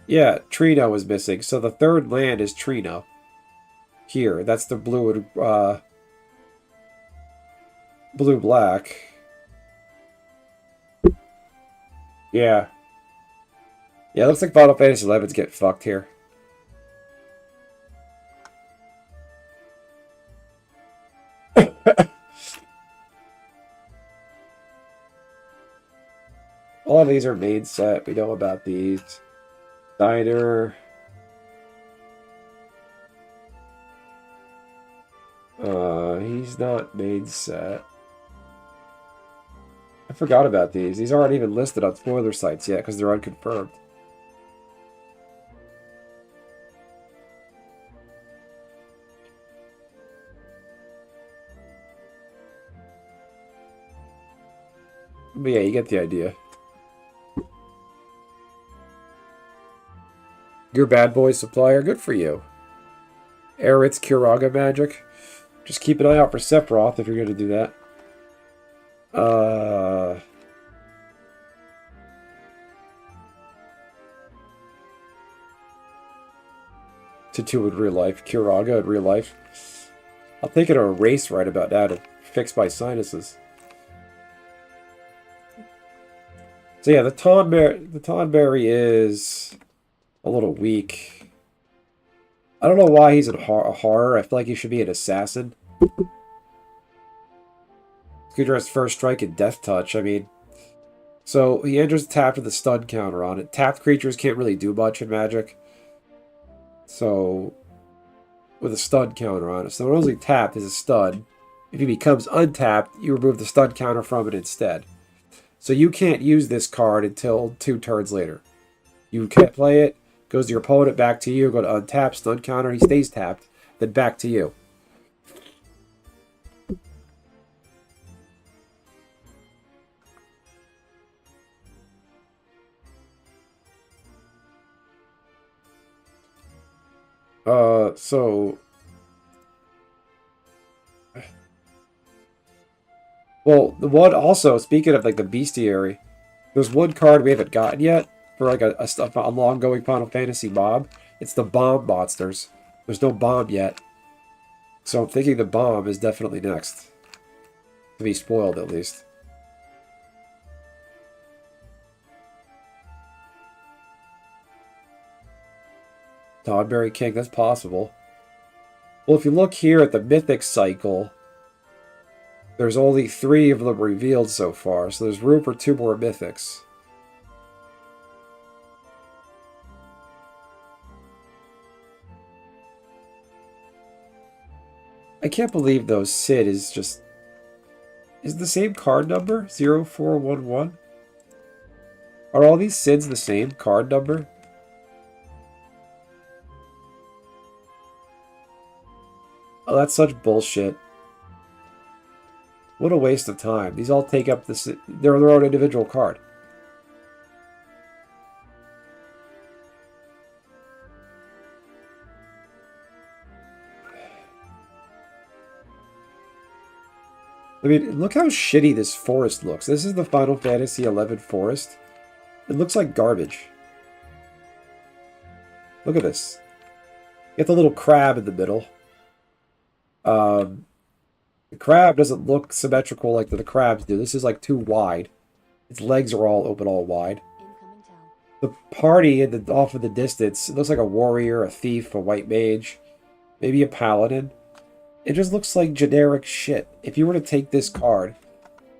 Speaker 1: Yeah, Trino is missing. So the third land is Trino. Here, that's the blue and blue-black. Yeah. Yeah, it looks like Final Fantasy XI's get fucked here. All of these are main set. We know about these. Diner. He's not main set. I forgot about these. These aren't even listed on spoiler sites yet because they're unconfirmed. But yeah, you get the idea. Your Bad Boy supplier, good for you. Eritz Kuraga magic. Just keep an eye out for Sephiroth if you're going to do that. Tutu in real life. Kuraga in real life. I'll take it a race right about now to fix my sinuses. So yeah, the Tonberry is a little weak. I don't know why he's a horror. I feel like he should be an assassin. Could dress First Strike and Death Touch. I mean, so he enters tapped with a stun counter on it. Tapped creatures can't really do much in Magic. So, with a stun counter on it. So when only tapped is a stun. If he becomes untapped, you remove the stun counter from it instead. So you can't use this card until 2 turns later. You can't play it. Goes to your opponent, back to you, go to untap, stun counter, he stays tapped, then back to you. Well, the one also, speaking of like the bestiary, there's one card we haven't gotten yet for like a long-going Final Fantasy mob. It's the bomb monsters. There's no bomb yet. So I'm thinking the bomb is definitely next. To be spoiled, at least. Tonberry King, that's possible. Well, if you look here at the Mythic cycle, there's only 3 of them revealed so far, so there's room for 2 more Mythics. I can't believe, though, Sid is just... Is the same card number? 0411? Are all these Sids the same card number? Oh, that's such bullshit. What a waste of time. These all take up their own individual card. I mean, look how shitty this forest looks. This is the Final Fantasy XI forest. It looks like garbage. Look at this. Get the little crab in the middle. The crab doesn't look symmetrical like the crabs do. This is like too wide. Its legs are all open, all wide. The party off in the distance, it looks like a warrior, a thief, a white mage, maybe a paladin. It just looks like generic shit. If you were to take this card,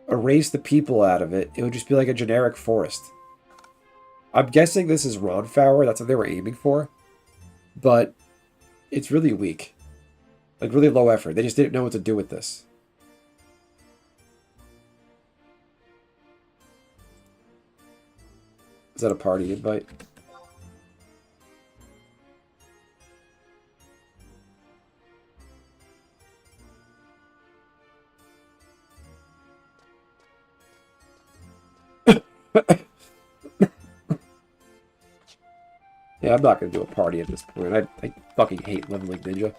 Speaker 1: erase the people out of it, it would just be like a generic forest. I'm guessing this is Ronflower, that's what they were aiming for. But it's really weak. Like, really low effort. They just didn't know what to do with this. Is that a party invite? Yeah, I'm not going to do a party at this point. I fucking hate leveling ninja.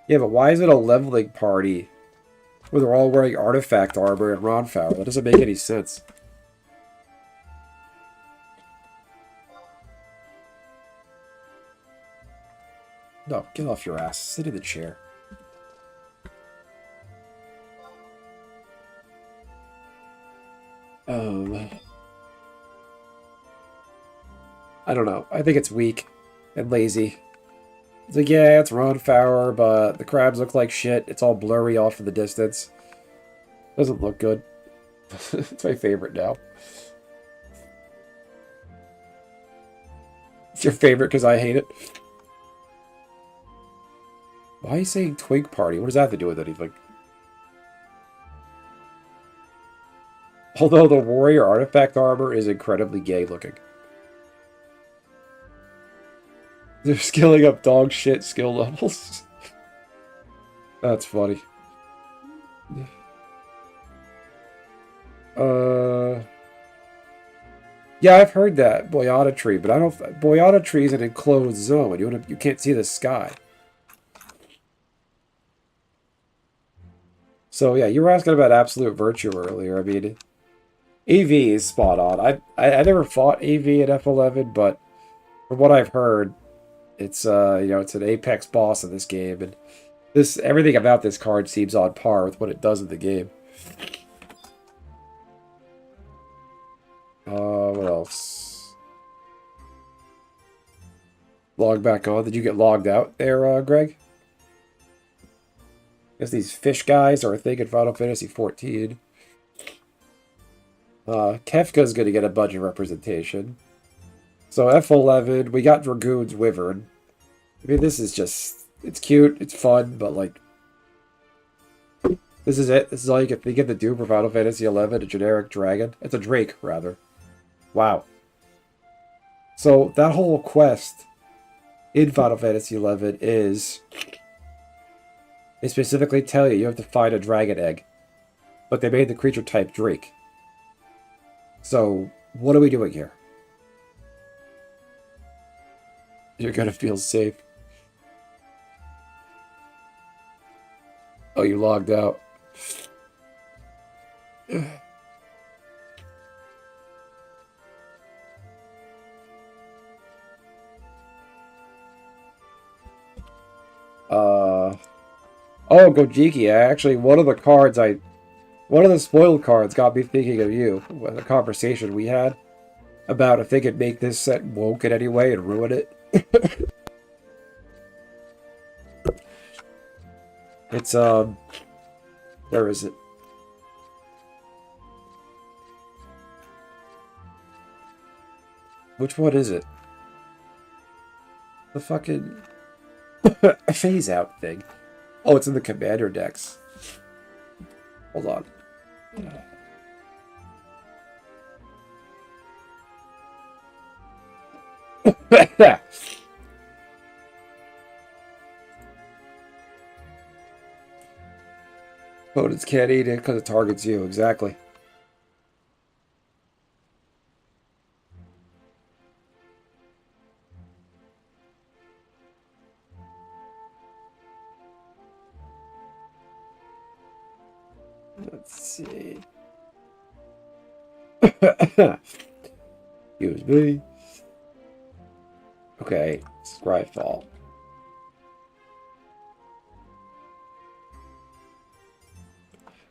Speaker 1: Yeah, but why is it a leveling party where they're all wearing artifact armor and Ronflower? That doesn't make any sense. No, get off your ass. Sit in the chair. I don't know. I think it's weak and lazy. It's like, yeah, it's Ronflower, but the crabs look like shit. It's all blurry off in the distance. Doesn't look good. It's my favorite now. It's your favorite because I hate it. Why are you saying twink party? What does that have to do with anything? Although the warrior artifact armor is incredibly gay looking. They're skilling up dog shit skill levels. That's funny. Yeah, I've heard that Boyata tree, but I don't. Boyata tree is an enclosed zone. You can't see the sky. So yeah, you were asking about Absolute Virtue earlier. I mean, AV is spot on. I never fought AV at F11, but from what I've heard, it's it's an apex boss in this game, and everything about this card seems on par with what it does in the game. What else? Log back on. Did you get logged out there, Greg? Guess these fish guys are a thing in Final Fantasy 14. Kefka's gonna get a bunch of representation. So F11, we got Dragoon's Wyvern. I mean, this is just... It's cute, it's fun, but like... This is it. This is all you can think of to do for Final Fantasy XI, a generic dragon. It's a Drake, rather. Wow. So, that whole quest in Final Fantasy XI is... They specifically tell you have to find a dragon egg. But they made the creature type Drake. So, what are we doing here? You're gonna feel safe. Oh, you logged out. Oh, Gojiki, actually, one of the spoiled cards got me thinking of you. The conversation we had about if they could make this set woke in any way and ruin it. It's, where is it? Which one is it? The fucking phase out thing. Oh, it's in the commander decks. Hold on. Opponents can't eat it because it targets you. Exactly. Let's see. Excuse me. Okay, Scryfall.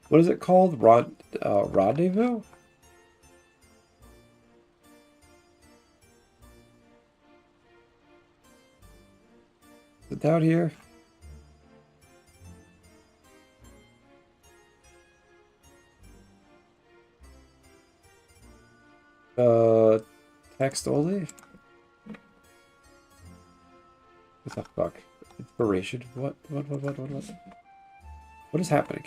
Speaker 1: What is it called? Rendezvous? Is it down here? Text only? What the fuck? Inspiration? What? What is happening?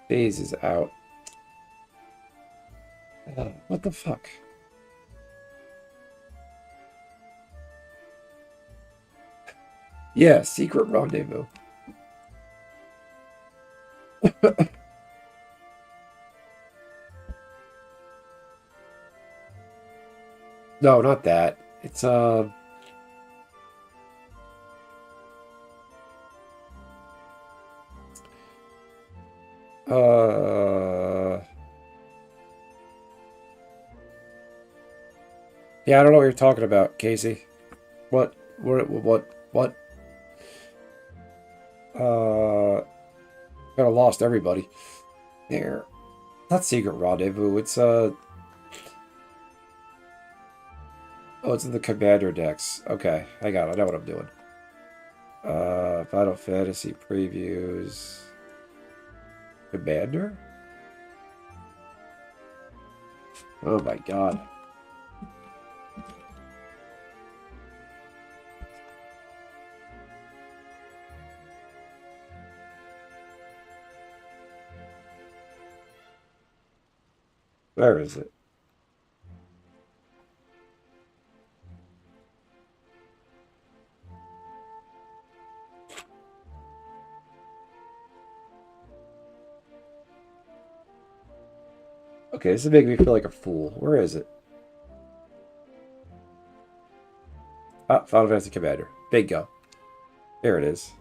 Speaker 1: Phase is out. What the fuck? Yeah, secret rendezvous. No, not that. It's yeah, I don't know what you're talking about, Casey. What? Kind of lost everybody. There. Not secret rendezvous. It's oh, it's in the commander decks. Okay, I got it. I know what I'm doing. Final Fantasy previews. Commander? Oh my god. Where is it? Okay, this is making me feel like a fool. Where is it? Ah, Final Fantasy Commander. Bingo. There it is.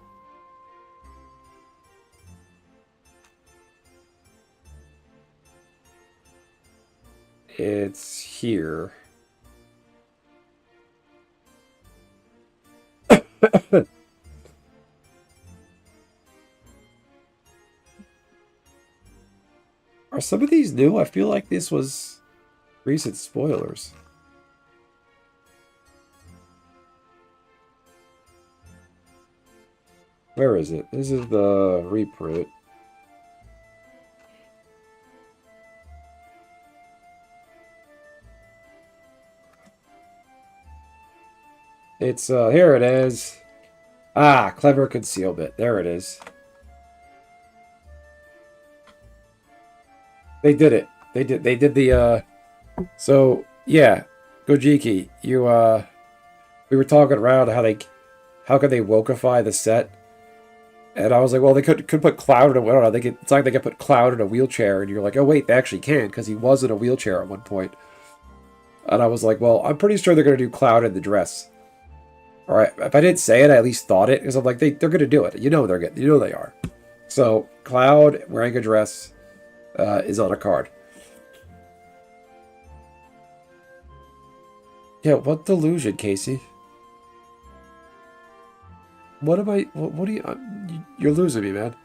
Speaker 1: It's here. Are some of these new? I feel like this was recent spoilers. Where is it? This is the reprint. It's here it is. Ah, clever concealment. There it is. They did it. They did the so yeah, Gojiki, you we were talking around how could they wokeify the set? And I was like, well, they could put Cloud in a, I don't know, it's like they could put Cloud in a wheelchair, and you're like, oh wait, they actually can, because he was in a wheelchair at one point. And I was like, well, I'm pretty sure they're gonna do Cloud in the dress. All right, if I didn't say it, I at least thought it, because I'm like, they're gonna do it. You know they are. So Cloud wearing a dress is on a card. Yeah, what delusion, Casey? What am I? What do you? You're losing me, man.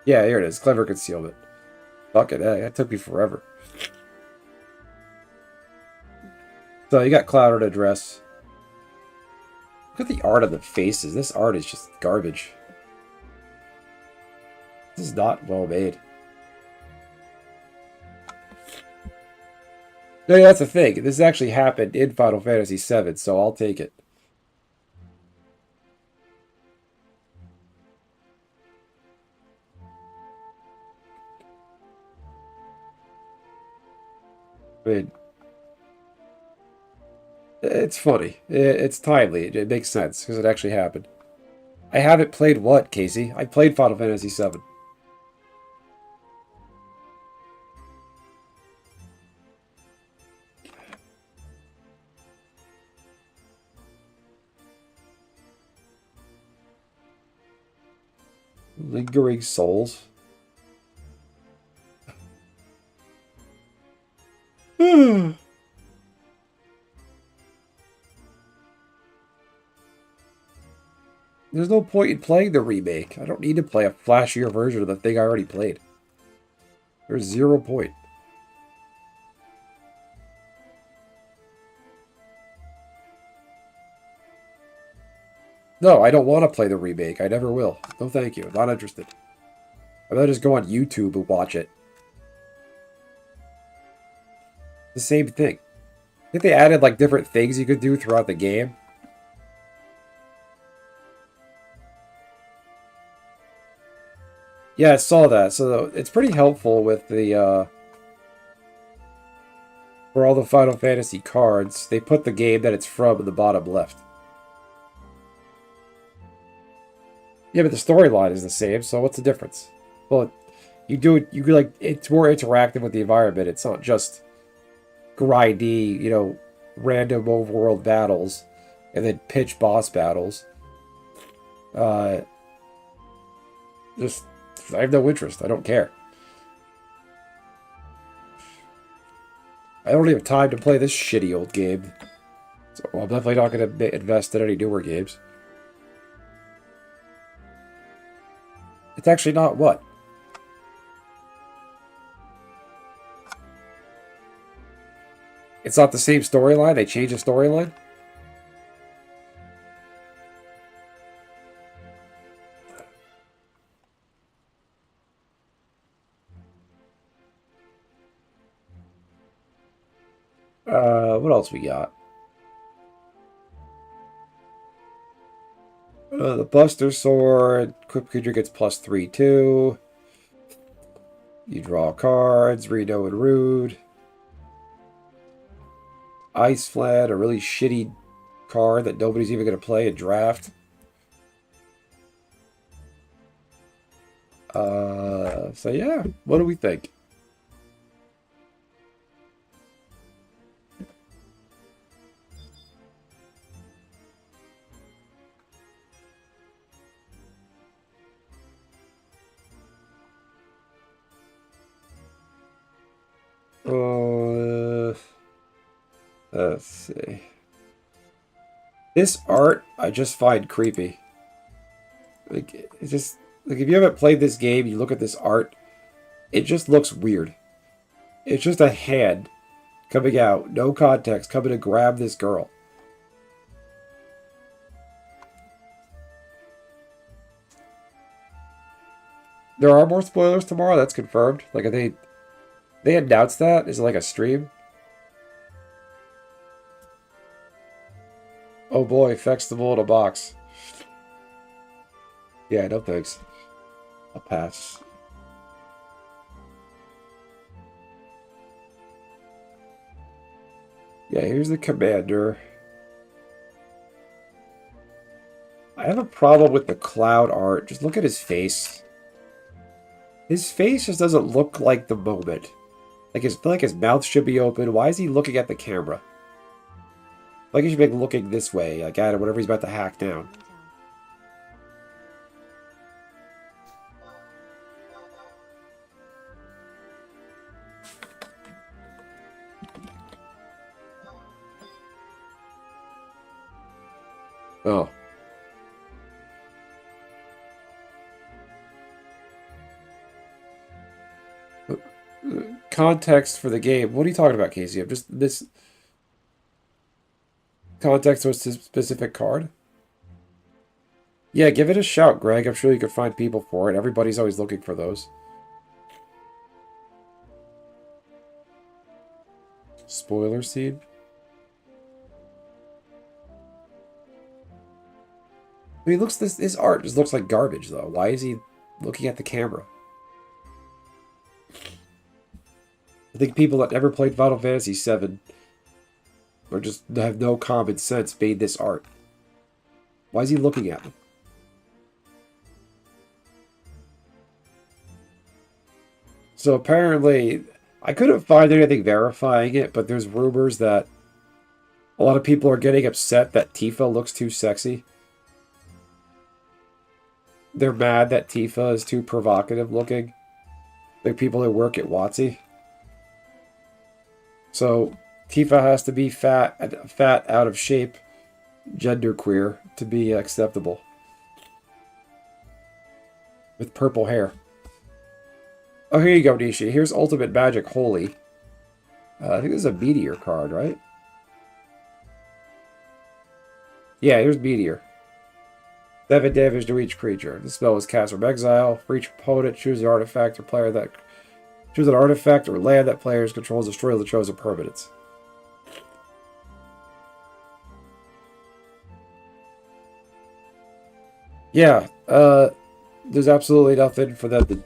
Speaker 1: Yeah, here it is. Clever concealment. Fuck it, that took me forever. So you got Cloud in a dress. Look at the art of the faces. This art is just garbage. This is not well made. No, yeah, that's the thing. This actually happened in Final Fantasy VII, so I'll take it. I mean, it's funny. It's timely. It makes sense because it actually happened. I haven't played what, Casey? I played Final Fantasy VII. Lingering Souls. There's no point in playing the remake. I don't need to play a flashier version of the thing I already played. There's zero point. No, I don't want to play the remake. I never will. No, thank you. Not interested. I'm gonna just go on YouTube and watch it. The same thing. I think they added like different things you could do throughout the game. Yeah, I saw that. So it's pretty helpful with the for all the Final Fantasy cards. They put the game that it's from in the bottom left. Yeah, but the storyline is the same, so what's the difference? Well, you do it, you like, it's more interactive with the environment. It's not just grindy, random overworld battles and then pitch boss battles. Uh, just, I have no interest. I don't care. I don't even have time to play this shitty old game. So I'm definitely not going to invest in any newer games. It's actually not what? It's not the same storyline? They changed the storyline? What else we got? The Buster Sword. Equipped creature gets +3, 2. You draw cards. Reno and Rude. Ice Flat, a really shitty card that nobody's even going to play and draft. So yeah, what do we think? Let's see. This art I just find creepy. Like, it's just like if you haven't played this game, you look at this art, it just looks weird. It's just a hand coming out, no context, coming to grab this girl. There are more spoilers tomorrow, that's confirmed. Like, they announced that? Is it like a stream? Oh boy, Fextable in a box. Yeah, no thanks. I'll pass. Yeah, here's the commander. I have a problem with the cloud art. Just look at his face. His face just doesn't look like the moment. Like his mouth should be open. Why is he looking at the camera? Like he should be looking this way, like at whatever he's about to hack down. Oh. Context for the game. What are you talking about, Casey? I'm just this context to a specific card? Yeah, give it a shout, Greg. I'm sure you could find people for it. Everybody's always looking for those. Spoiler scene? I mean, his art just looks like garbage, though. Why is he looking at the camera? I think people that never played Final Fantasy VII or just have no common sense made this art. Why is he looking at me? So apparently, I couldn't find anything verifying it, but there's rumors that a lot of people are getting upset that Tifa looks too sexy. They're mad that Tifa is too provocative looking. Like people that work at WotC. So Tifa has to be fat, out of shape, genderqueer to be acceptable. With purple hair. Oh, here you go, Nishi. Here's Ultimate Magic Holy. I think this is a Meteor card, right? Yeah, here's Meteor. 7 damage to each creature. The spell is cast from exile. For each opponent, choose an artifact or player that... Choose an artifact or land that players controls, destroy the chosen permanents. Yeah, there's absolutely nothing for them to...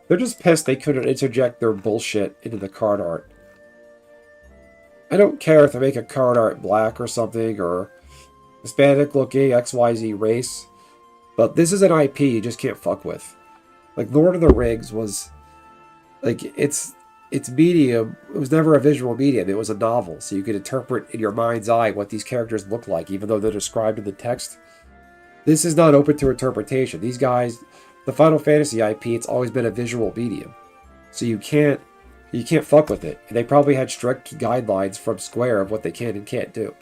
Speaker 1: They're just pissed they couldn't interject their bullshit into the card art. I don't care if they make a card art black or something, or Hispanic looking, XYZ race, but this is an IP you just can't fuck with. Like, Lord of the Rings was... Like, it's medium. It was never a visual medium. It was a novel, so you could interpret in your mind's eye what these characters look like, even though they're described in the text. This is not open to interpretation. These guys... The Final Fantasy IP, it's always been a visual medium. So you can't fuck with it. And they probably had strict guidelines from Square of what they can and can't do.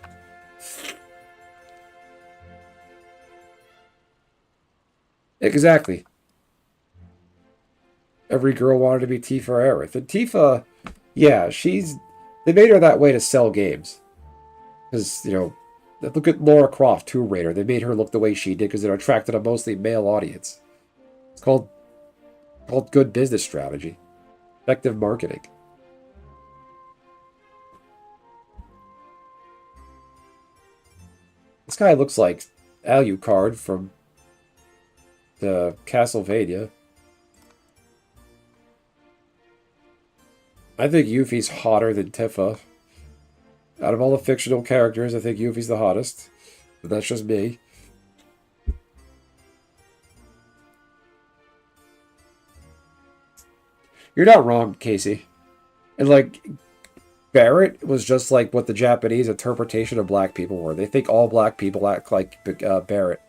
Speaker 1: Exactly. Every girl wanted to be Tifa or Aerith. And Tifa, yeah, they made her that way to sell games. Because, you know, look at Lara Croft, Tomb Raider. They made her look the way she did because it attracted a mostly male audience. It's called good business strategy. Effective marketing. This guy looks like Alucard from the Castlevania. I think Yuffie's hotter than Tifa. Out of all the fictional characters, I think Yuffie's the hottest. But that's just me. You're not wrong, Casey. And, like, Barrett was just like what the Japanese interpretation of black people were. They think all black people act like Barrett.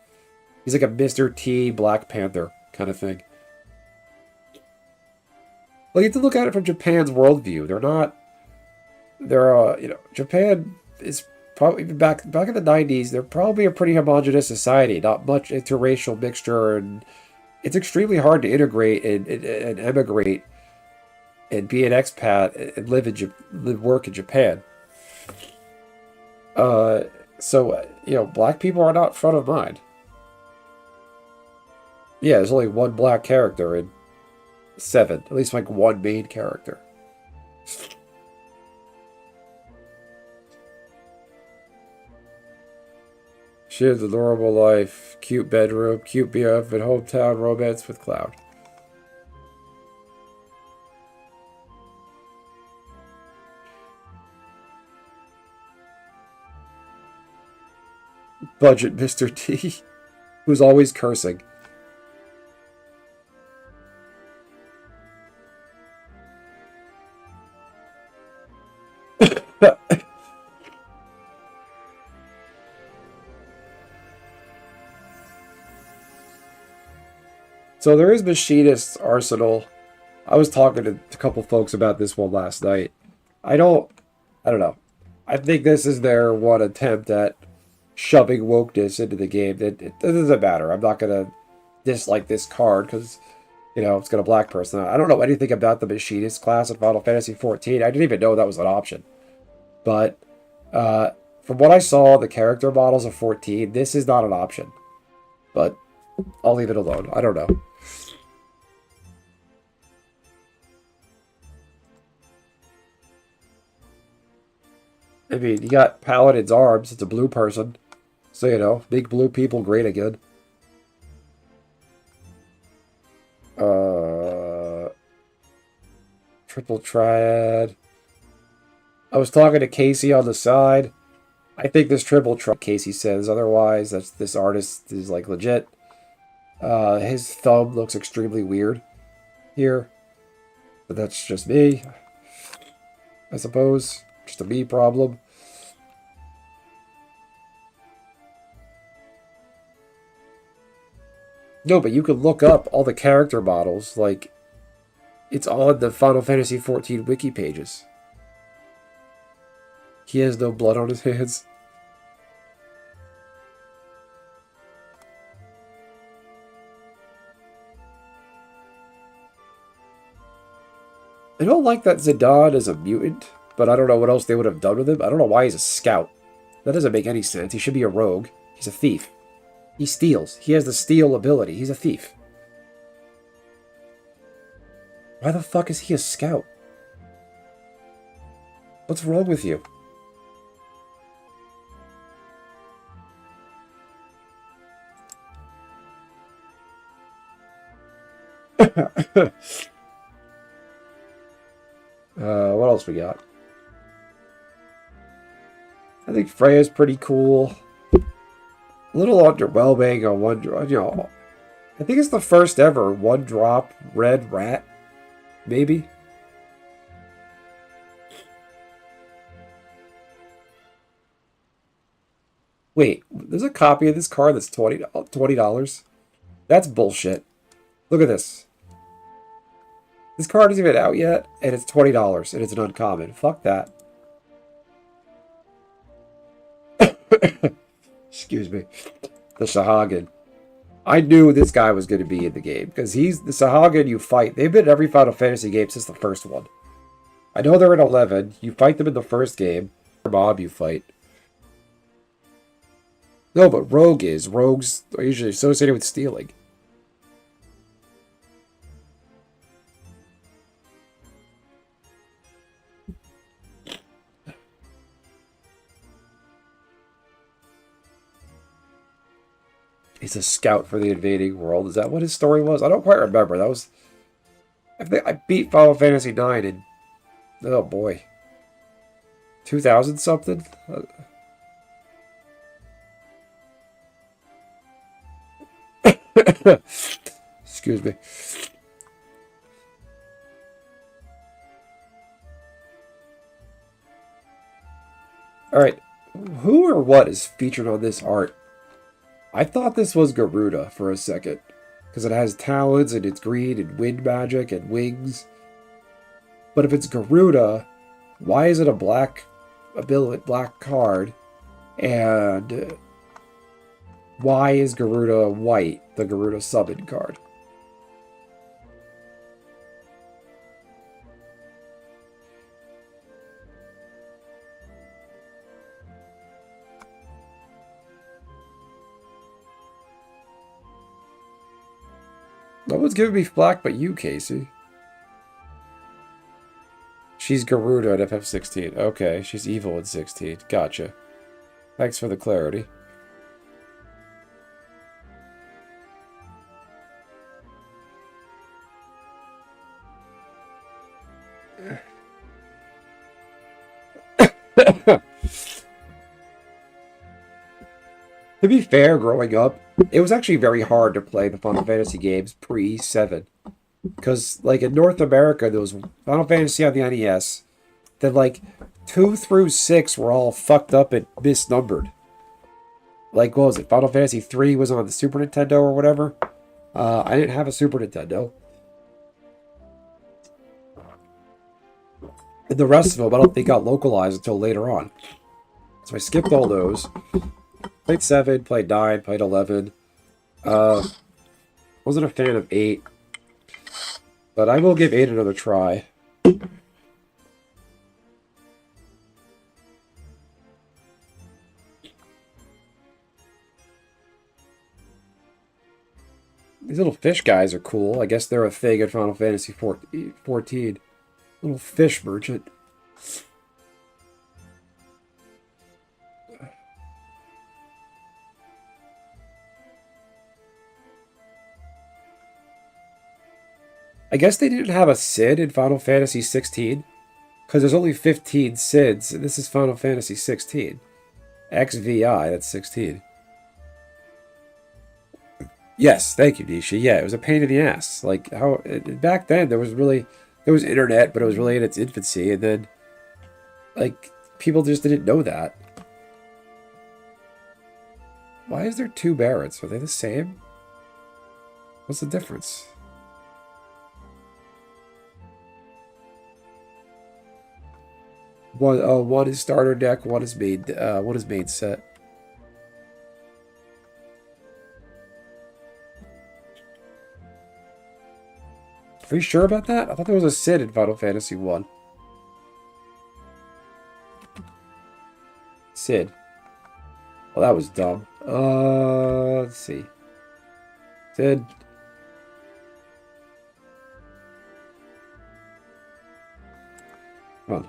Speaker 1: He's like a Mr. T Black Panther kind of thing. Well, you have to look at it from Japan's worldview. Japan is probably, even back in the 90s, they're probably a pretty homogenous society. Not much interracial mixture, and it's extremely hard to integrate and emigrate and be an expat and work in Japan. Black people are not front of mind. Yeah, there's only one black character in 7. At least, like, one main character. She has an adorable life, cute bedroom, cute BF, and hometown romance with Cloud. Budget Mr. T, who's always cursing. So there is Machinist's Arsenal. I was talking to a couple folks about this one last night. I don't know. I think this is their one attempt at shoving wokeness into the game. It doesn't matter. I'm not going to dislike this card because, it's got a black person. I don't know anything about the Machinist class in Final Fantasy XIV. I didn't even know that was an option. But from what I saw, the character models of 14, this is not an option. But I'll leave it alone. I don't know. I mean, you got Paladin's arms. It's a blue person. So, make blue people great again. Triple triad. I was talking to Casey on the side. I think this triple triad, Casey says. Otherwise, this artist is like legit. His thumb looks extremely weird here. But that's just me, I suppose. Just a me problem. No, but you could look up all the character models. Like, it's all in the Final Fantasy XIV wiki pages. He has no blood on his hands. I don't like that Zidane is a mutant, but I don't know what else they would have done with him. I don't know why he's a scout. That doesn't make any sense. He should be a rogue. He's a thief. He steals. He has the steal ability. He's a thief. Why the fuck is he a scout? What's wrong with you? What else we got? I think Freya's pretty cool. A little underwhelming on one, you know. I think it's the first ever one-drop red rat, maybe. Wait, there's a copy of this card that's $20. That's bullshit. Look at this. This card isn't even out yet, and it's $20, and it's an uncommon. Fuck that. Excuse me. The Sahagin. I knew this guy was going to be in the game, because he's the Sahagin you fight. They've been in every Final Fantasy game since the first one. I know they're in 11. You fight them in the first game. Mob you fight. No, but Rogue is. Rogues are usually associated with stealing. He's a scout for the invading world. Is that what his story was? I don't quite remember. That was... I think I beat Final Fantasy IX in... Oh, boy. 2000 something? Excuse me. Alright. Who or what is featured on this art? I thought this was Garuda for a second. Because it has talons and it's green and wind magic and wings. But if it's Garuda, why is it a black ability, black card? And why is Garuda white, the Garuda summon card? No one's giving me flack but you, Casey. She's Garuda at FF16. Okay, she's evil at 16. Gotcha. Thanks for the clarity. To be fair, growing up, it was actually very hard to play the Final Fantasy games pre-7. Because, like, in North America, there was Final Fantasy on the NES. Then, like, 2 through 6 were all fucked up and misnumbered. Like, what was it? Final Fantasy 3 was on the Super Nintendo or whatever. I didn't have a Super Nintendo. And the rest of them, I don't think got localized until later on. So I skipped all those. Played 7, played 9, played 11. Wasn't a fan of 8. But I will give 8 another try. These little fish guys are cool. I guess they're a thing in Final Fantasy 14. Little fish merchant. I guess they didn't have a Sid in Final Fantasy 16 because there's only 15 Sids, and this is Final Fantasy 16. XVI, that's 16. Yes, thank you, Nisha. Yeah, it was a pain in the ass. Like how back then there was internet, but it was really in its infancy, and then like people just didn't know that. Why is there two Barretts? Are they the same? What's the difference? One is starter deck, one is main set. Are you sure about that? I thought there was a Sid in Final Fantasy 1. Sid. Well, that was dumb. Let's see. Sid. Come on.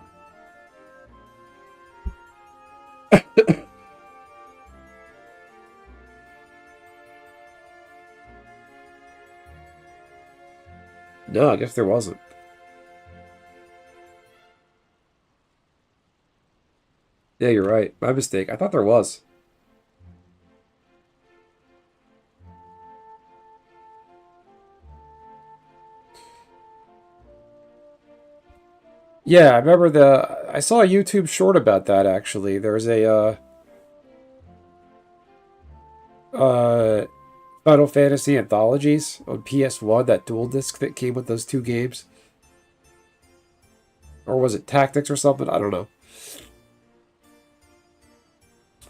Speaker 1: No, I guess there wasn't. Yeah, you're right. My mistake. I thought there was. Yeah, I remember I saw a YouTube short about that actually. There's a Final Fantasy anthologies on PS1, that dual disc that came with those two games. Or was it Tactics or something? I don't know.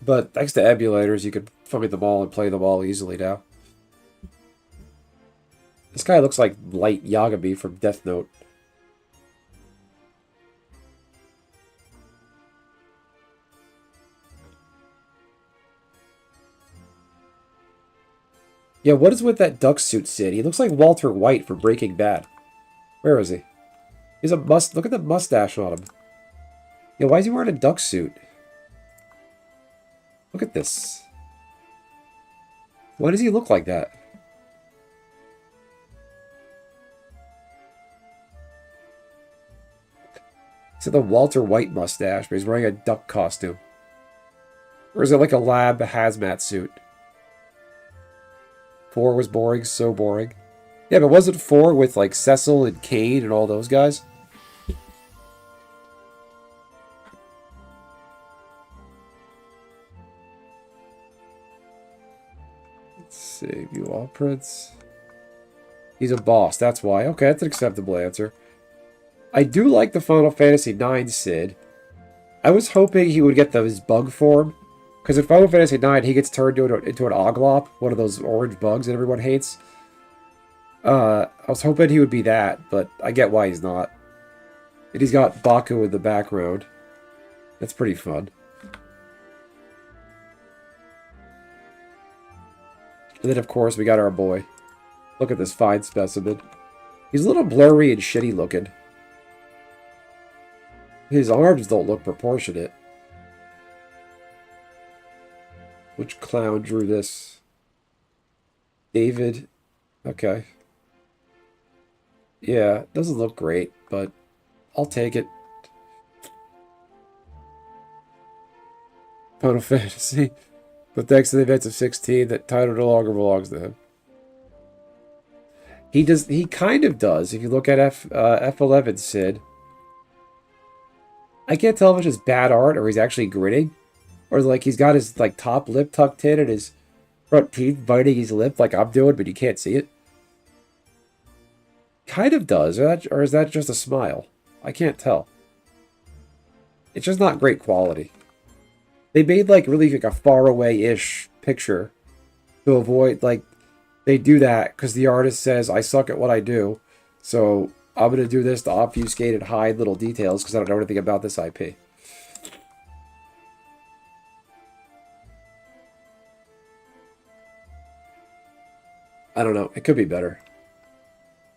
Speaker 1: But thanks to emulators, you can find them all and play them all easily now. This guy looks like Light Yagami from Death Note. Yeah, what is with that duck suit Sid? He looks like Walter White from Breaking Bad. Where is he? He's a look at the mustache on him. Yeah, why is he wearing a duck suit? Look at this. Why does he look like that? It's the Walter White mustache, but he's wearing a duck costume. Or is it like a lab hazmat suit? 4 was boring, so boring. Yeah, but wasn't 4 with like Cecil and Kane and all those guys? Let's see, view all prints. He's a boss, that's why. Okay, that's an acceptable answer. I do like the Final Fantasy IX Sid. I was hoping he would get his bug form. Because in Final Fantasy IX, he gets turned into an Oglop, one of those orange bugs that everyone hates. I was hoping he would be that, but I get why he's not. And he's got Baku in the background. That's pretty fun. And then, of course, we got our boy. Look at this fine specimen. He's a little blurry and shitty looking. His arms don't look proportionate. Which clown drew this? David. Okay. Yeah, doesn't look great, but I'll take it. Final Fantasy. But thanks to the events of 16, that title no longer belongs to him. He kind of does. If you look at F11 Sid. I can't tell if it's just bad art or he's actually grinning. Or like he's got his like top lip tucked in and his front teeth biting his lip like I'm doing, but you can't see it. Kind of does, or is that just a smile? I can't tell. It's just not great quality. They made like really like a far away-ish picture to avoid like they do that because the artist says I suck at what I do, so I'm gonna do this to obfuscate and hide little details because I don't know anything about this IP. I don't know. It could be better.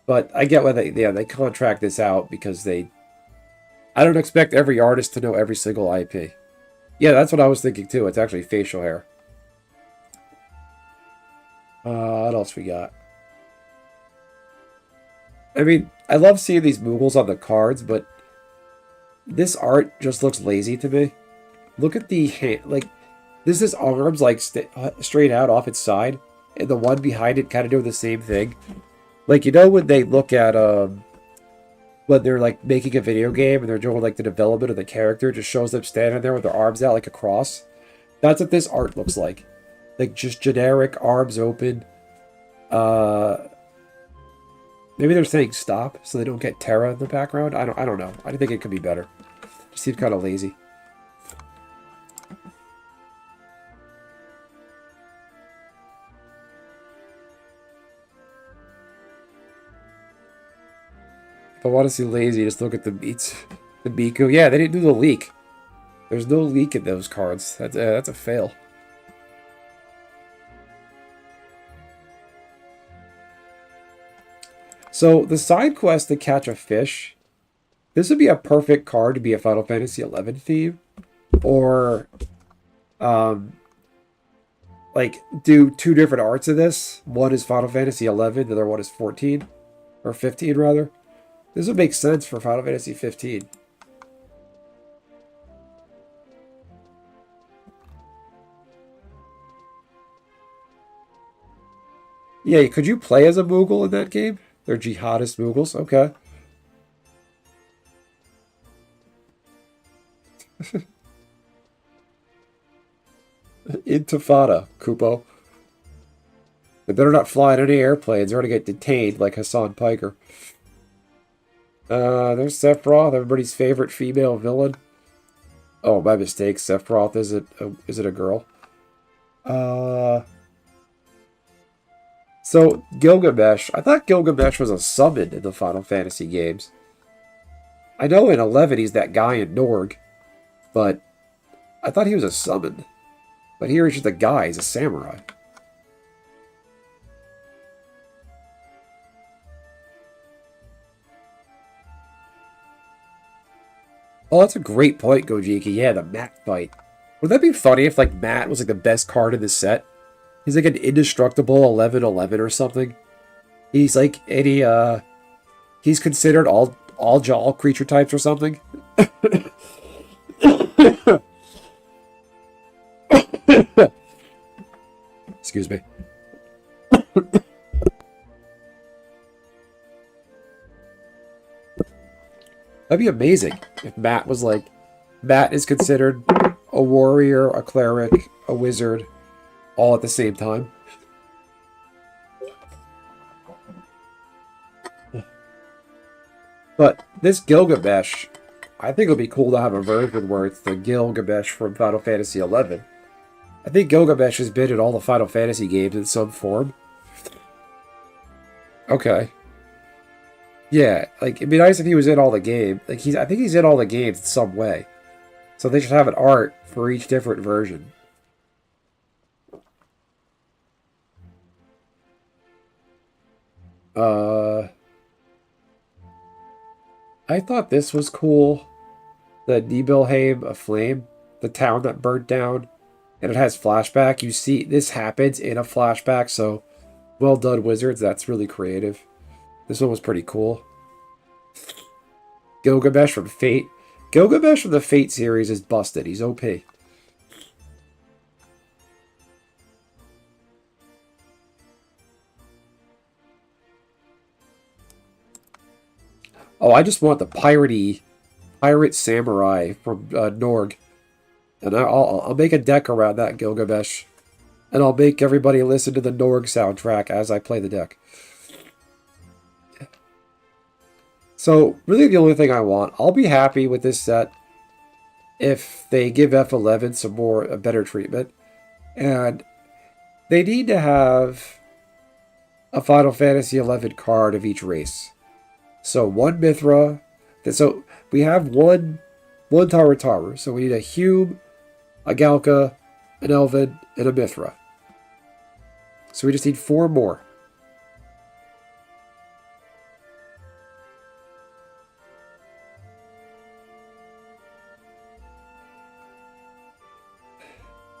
Speaker 1: But I get why they contract this out because I don't expect every artist to know every single IP. Yeah, that's what I was thinking too. It's actually facial hair. What else we got? I mean, I love seeing these Moogles on the cards, but this art just looks lazy to me. Look at the hand, like, this is arms, like, straight out off its side, and the one behind it kind of doing the same thing. Like, you know when they look at, when they're, like, making a video game, and they're doing, like, the development of the character, it just shows them standing there with their arms out like a cross? That's what this art looks like. Like, just generic, arms open. Maybe they're saying stop, so they don't get Terra in the background. I don't know. I think it could be better. Just seemed kind of lazy. If I want to see lazy, just look at the beats. The Miku. Yeah, they didn't do the leak. There's no leak in those cards. That's a fail. So, the side quest to catch a fish, this would be a perfect card to be a Final Fantasy XI theme. Or, like, do two different arts of this. One is Final Fantasy XI, the other one is 14. Or 15, rather. This would make sense for Final Fantasy 15. Yeah, could you play as a Moogle in that game? They're jihadist Moogles? Okay. Intifada, Kupo. They better not fly in any airplanes. They're going to get detained like Hassan Piker. There's Sephiroth, everybody's favorite female villain. Oh, my mistake. Sephiroth isn't a girl. So, Gilgamesh. I thought Gilgamesh was a summon in the Final Fantasy games. I know in 11 he's that guy in Norg, but I thought he was a summon. But here he's just a guy. He's a samurai. Oh, that's a great point, Gojiki. Yeah, the Matt fight. Would that be funny if, like, Matt was, like, the best card in the set? He's, like, an indestructible 11/11 or something. He's, like, he's considered all creature types or something. Excuse me. That'd be amazing if Matt was like... Matt is considered a warrior, a cleric, a wizard, all at the same time. But this Gilgamesh, I think it would be cool to have a version where it's the Gilgamesh from Final Fantasy XI. I think Gilgamesh has been in all the Final Fantasy games in some form. Okay. Yeah, like, it'd be nice if he was in all the games. Like, I think he's in all the games in some way. So they should have an art for each different version. I thought this was cool. The Nibelheim Aflame, the town that burnt down, and it has flashback. You see, this happens in a flashback, so well done, Wizards. That's really creative. This one was pretty cool. Gilgamesh from Fate. Gilgamesh from the Fate series is busted. He's OP. Oh, I just want the pirate samurai from Norg. And I'll make a deck around that Gilgamesh. And I'll make everybody listen to the Norg soundtrack as I play the deck. So, really the only thing I want, I'll be happy with this set if they give F11 a better treatment. And they need to have a Final Fantasy XI card of each race. So one Mithra. So we have one Taru. So we need a Hume, a Galka, an Elven, and a Mithra. So we just need 4 more.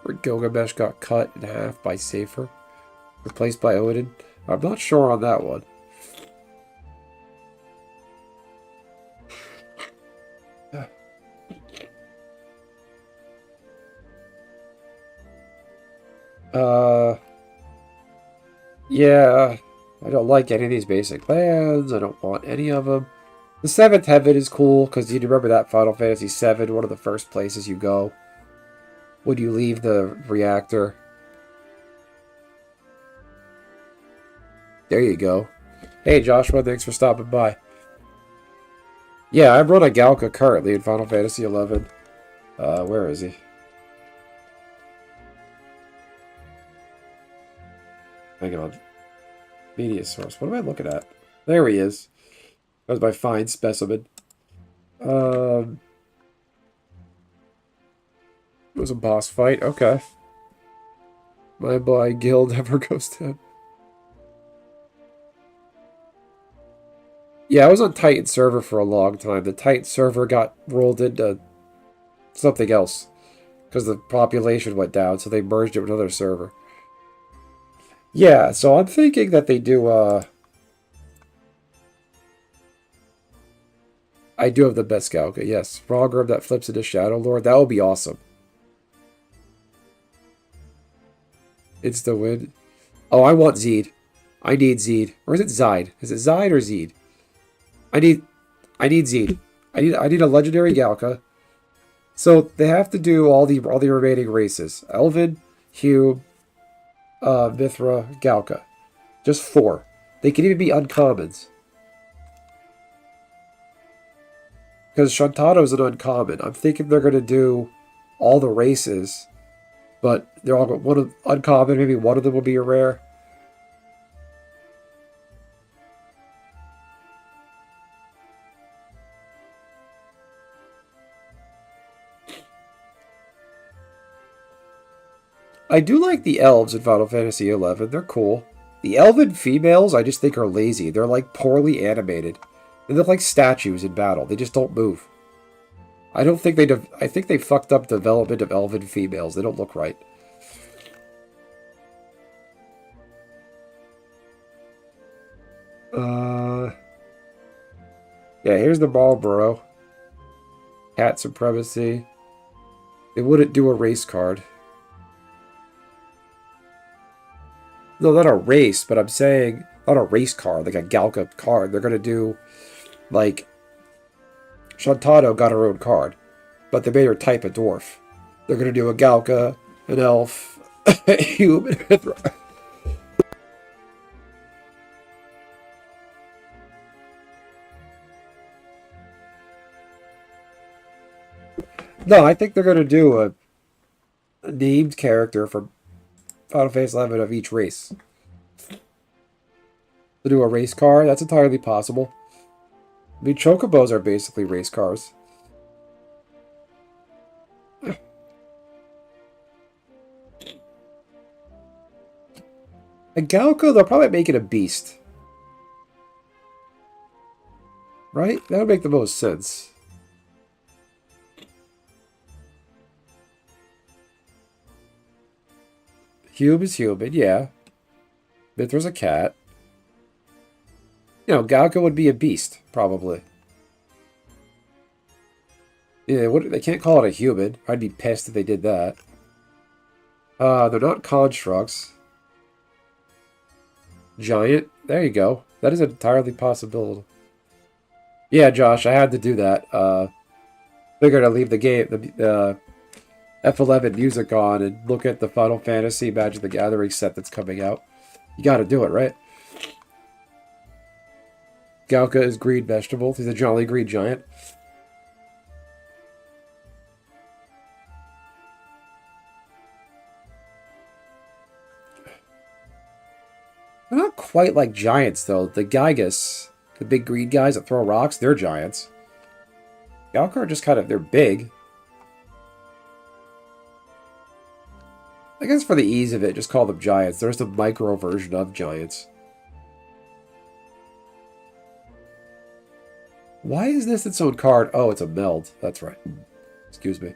Speaker 1: Where Gilgamesh got cut in half by Safer, replaced by Odin. I'm not sure on that one. Uh, yeah, I don't like any of these basic lands. I don't want any of them. The Seventh Heaven is cool because you remember that Final Fantasy VII, one of the first places you go when you leave the reactor. There you go. Hey Joshua, thanks for stopping by. Yeah, I run a Galka currently in Final Fantasy XI. Where is he? Hang on. Media source. What am I looking at? There he is. That was my fine specimen. It was a boss fight. Okay. My boy guild never goes down. Yeah, I was on Titan server for a long time. The Titan server got rolled into something else because the population went down, so they merged it with another server. Yeah, so I'm thinking that they do, I do have the best Galga, yes. Rogrim that flips into Shadow Lord, that would be awesome. It's the win. Oh, I want Zeed. I need Zeed. Or is it Zide? Is it Zide or Zeed? I need Zeed. I need a legendary Galka. So they have to do all the remaining races. Elven, Hume, Mithra, Galka. Just 4. They can even be uncommons. Because Shantato's an uncommon. I'm thinking they're going to do all the races, but they're all one uncommon. Maybe one of them will be a rare. I do like the elves in Final Fantasy XI. They're cool. The elven females, I just think are lazy. They're like poorly animated. They look like statues in battle. They just don't move. I don't think they. I think they fucked up development of elven females. They don't look right. Yeah, here's the Marlboro. Cat Supremacy. They wouldn't do a race card. No, not a race, but I'm saying not a race card, like a Galka card. They're gonna do like Shantado got her own card, but they made her type a dwarf. They're gonna do a Galka, an elf, a human. No, I think they're gonna do a named character from Final Fantasy 11 of each race. To do a race car, that's entirely possible. I mean, Chocobos are basically race cars. A Galco, they'll probably make it a beast. Right? That would make the most sense. Hume is human, yeah. Mithra's a cat. You know, Galco would be a beast, probably. Yeah, they can't call it a human. I'd be pissed if they did that. They're not constructs. Giant. There you go. That is entirely possible. Yeah, Josh, I had to do that. Figured I'd leave the game, the F11 music on and look at the Final Fantasy Magic the Gathering set that's coming out. You gotta do it, right? Galka is green vegetable. He's a jolly green giant. They're not quite like giants, though. The Gygus, the big green guys that throw rocks, they're giants. Galka are just kind of, they're big. I guess for the ease of it, just call them giants. There's the micro version of giants. Why is this its own card? Oh, it's a meld. That's right. Excuse me.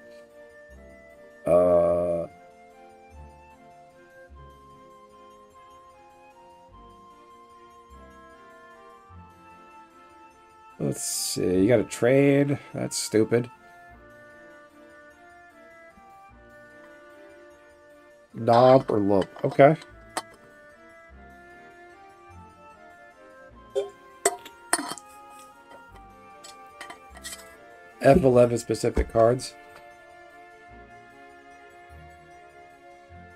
Speaker 1: Let's see. You got to trade. That's stupid. Knob or lump. Okay. F11 specific cards.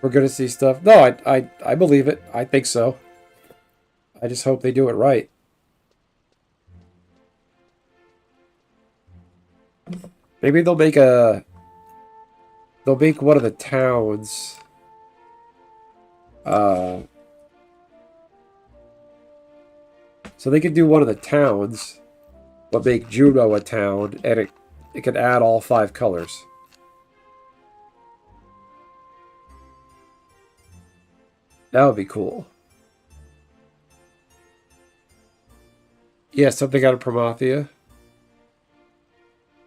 Speaker 1: We're gonna see stuff. No, I believe it. I think so. I just hope they do it right. Maybe they'll make one of the towns. So they could do one of the towns, but make Juno a town, and it can add all 5 colors. That would be cool. Yeah, something out of Promathia.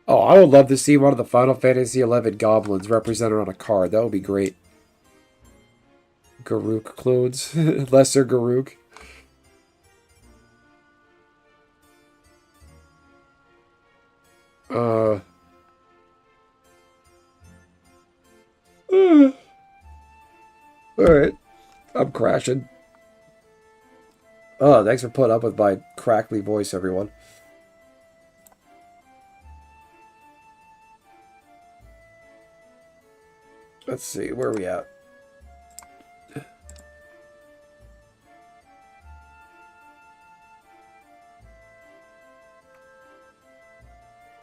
Speaker 1: Oh, I would love to see one of the Final Fantasy XI goblins represented on a card. That would be great. Garuk clones. Lesser Garuk. Alright. I'm crashing. Oh, thanks for putting up with my crackly voice, everyone. Let's see, where are we at?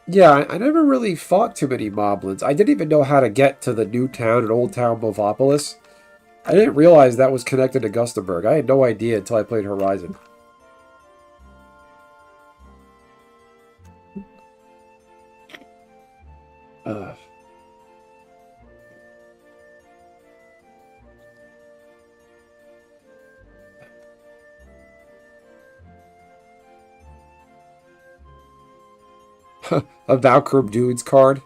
Speaker 1: Yeah, I never really fought too many moblins. I didn't even know how to get to the new town in Old Town Bovopolis. I didn't realize that was connected to Gustenberg. I had no idea until I played Horizon. A Valkyrie Dudes card.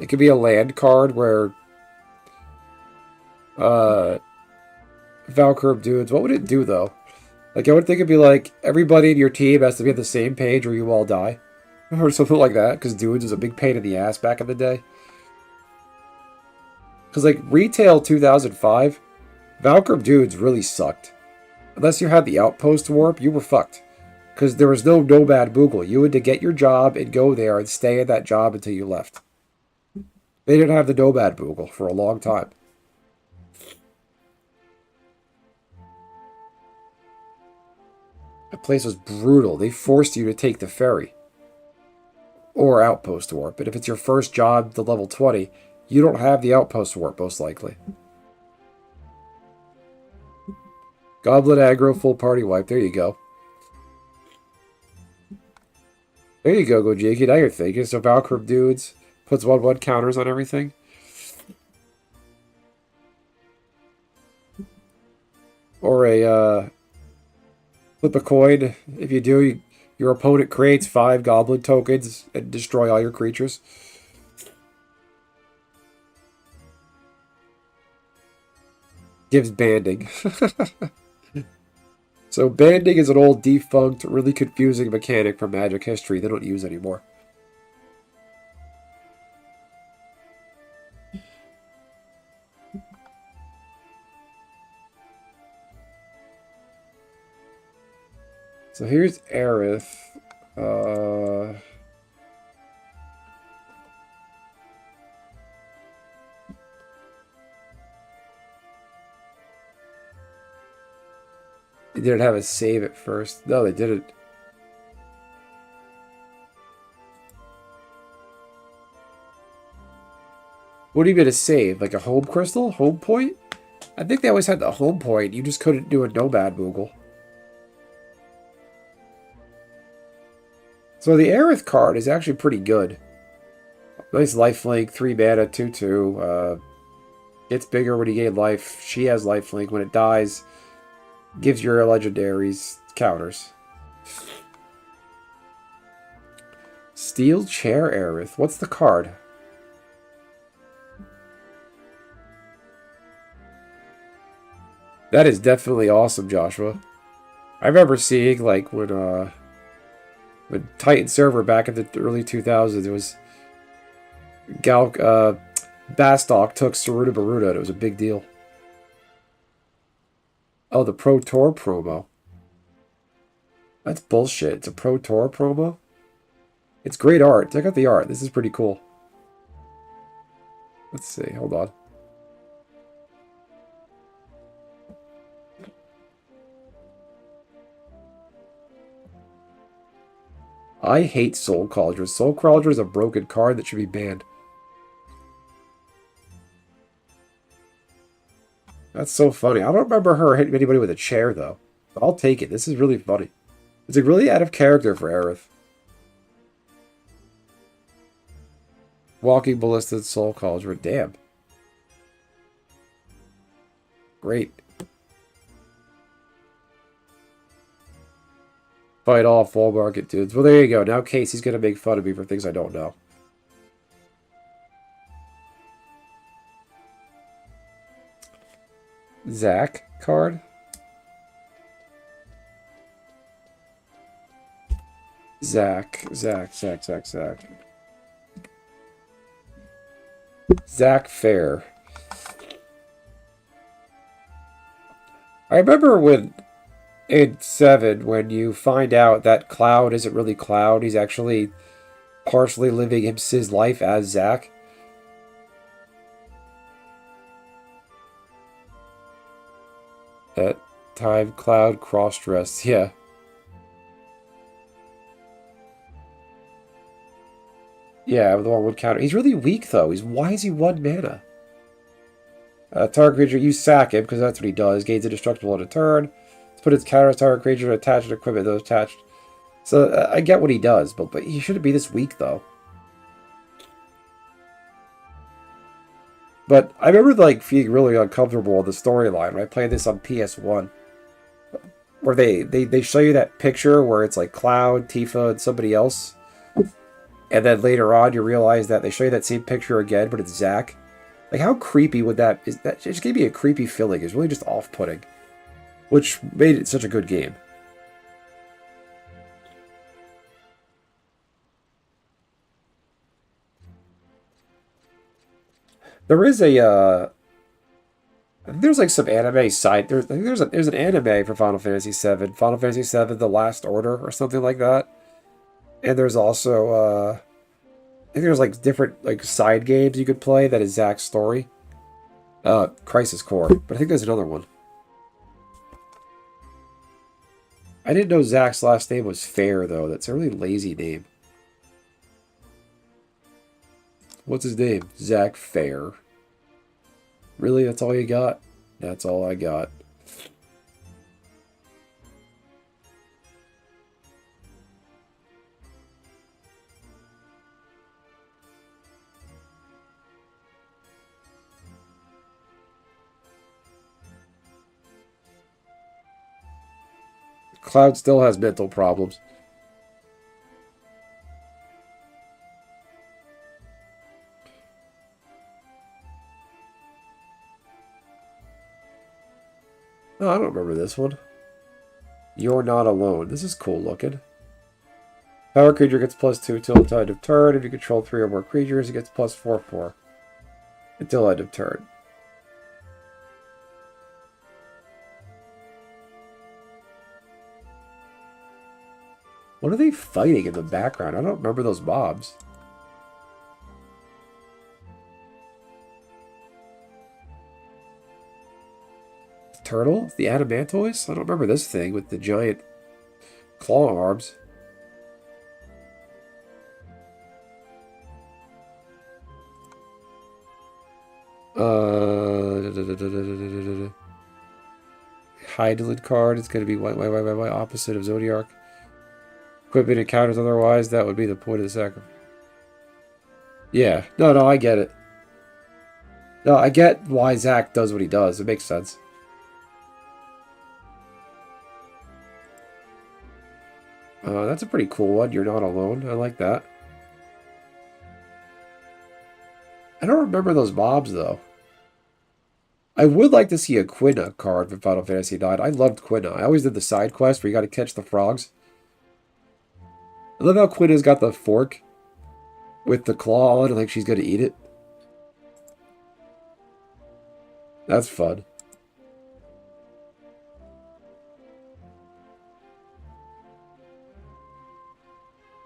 Speaker 1: It could be a land card where Valkyrie Dudes. What would it do though? Like I would think it'd be like everybody in your team has to be on the same page or you all die. Or something like that, because Dudes was a big pain in the ass back in the day. Because like retail 2005, Valkyrie Dudes really sucked. Unless you had the Outpost Warp, you were fucked. Because there was no Nomad Boogle. You had to get your job and go there and stay at that job until you left. They didn't have the Nomad Boogle for a long time. That place was brutal. They forced you to take the ferry. Or Outpost Warp. But if it's your first job to level 20, you don't have the Outpost Warp, most likely. Goblin aggro, full party wipe. There you go. There you go, Gojiki. Now you're thinking. So Valkyrie Dudes puts 1/1 counters on everything. Or a flip a coin. If you do, your opponent creates 5 goblin tokens and destroy all your creatures. Gives banding. So banding is an old, defunct, really confusing mechanic from Magic history they don't use anymore. So here's Aerith. They didn't have a save at first. No, they didn't. What do you mean a save? Like a home crystal? Home point? I think they always had the home point. You just couldn't do a Nomad Moogle. So the Aerith card is actually pretty good. Nice lifelink, 3 mana, 2/2. Gets bigger when you gain life. She has lifelink. When it dies, gives your legendaries counters. Steel Chair Aerith. What's the card? That is definitely awesome, Joshua. I remember seeing like when Titan server back in the early 2000s, it was Bastok took Saruta Baruta, and it was a big deal. Oh, the Pro Tour promo. That's bullshit. It's a Pro Tour promo? It's great art. Check out the art. This is pretty cool. Let's see. Hold on. I hate Soul Cauldron. Soul Cauldron is a broken card that should be banned. That's so funny. I don't remember her hitting anybody with a chair, though. But I'll take it. This is really funny. It's like really out of character for Aerith. Walking Ballisted Soul Cauldron. Damn. Great. Fight all full market dudes. Well, there you go. Now Casey's going to make fun of me for things I don't know. Zach card. Zach. Zach Fair. I remember when in 7, when you find out that Cloud isn't really Cloud, he's actually partially living his life as Zach. That time Cloud cross-dressed, yeah. Yeah, the one would counter. He's really weak, though. Why is he 1 mana? Target creature, you sack him, because that's what he does. Gains indestructible on a turn. Let's put its counter target creature attached to equipment those attached. So, I get what he does, but he shouldn't be this weak, though. But I remember, like, feeling really uncomfortable with the storyline when I played this on PS1. Where they show you that picture where it's, like, Cloud, Tifa, and somebody else. And then later on, you realize that they show you that same picture again, but it's Zach. Like, how creepy would that... It just gave me a creepy feeling. It's really just off-putting. Which made it such a good game. There is a... I think there's like some anime site. There's an anime for Final Fantasy VII. Final Fantasy VII: The Last Order or something like that. And there's also, I think there's like different like side games you could play that is Zach's story. Crisis Core, but I think there's another one. I didn't know Zach's last name was Fair though. That's a really lazy name. What's his name? Zach Fair. Really? That's all you got? That's all I got. Cloud still has mental problems. Oh, I don't remember this one. You're Not Alone. This is cool looking. Power creature gets +2 till end of turn. If you control 3 or more creatures, it gets +4/4 until end of turn. What are they fighting in the background? I don't remember those mobs. Turtle? The Adamantoise? I don't remember this thing with the giant claw arms. Hydaelyn card is going to be white, opposite of Zodiark. Equipment encounters otherwise, that would be the point of the sacrifice. Yeah, no, I get it. No, I get why Zach does what he does. It makes sense. That's a pretty cool one. You're Not Alone. I like that. I don't remember those mobs, though. I would like to see a Quina card from Final Fantasy IX. I loved Quina. I always did the side quest where you got to catch the frogs. I love how Quina's got the fork with the claw on it, like she's going to eat it. That's fun.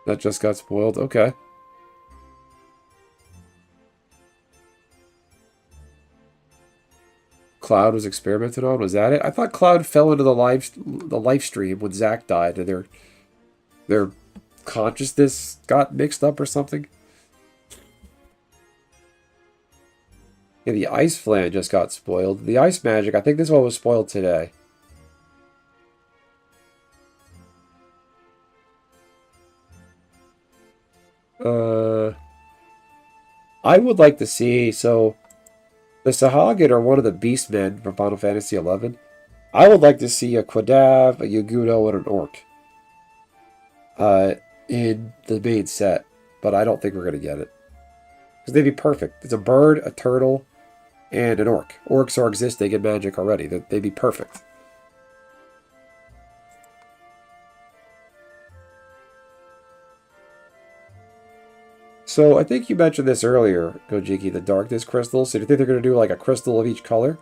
Speaker 1: That just got spoiled. Okay. Cloud was experimented on. Was that it? I thought Cloud fell into the live stream when Zach died, and their consciousness got mixed up or something. Yeah, the Ice Flan just got spoiled. The Ice Magic, I think this one was spoiled today. I would like to see, so the Sahagin are one of the Beastmen from Final Fantasy XI. I would like to see a Quadav, a Yaguno, and an Orc in the main set, but I don't think we're going to get it. Because they'd be perfect. It's a bird, a turtle, and an Orc. Orcs are existing in Magic already. They'd be perfect. So I think you mentioned this earlier, Gojiki, the Darkness crystals. So do you think they're going to do like a crystal of each color?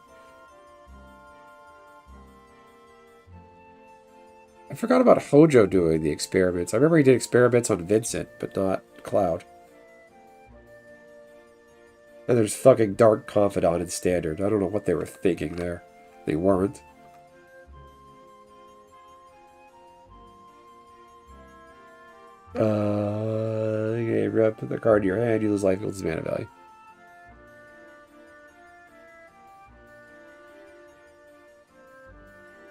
Speaker 1: I forgot about Hojo doing the experiments. I remember he did experiments on Vincent, but not Cloud. And there's fucking Dark Confidant in Standard. I don't know what they were thinking there. They weren't. Okay, put the card in your hand, you lose life equals mana value.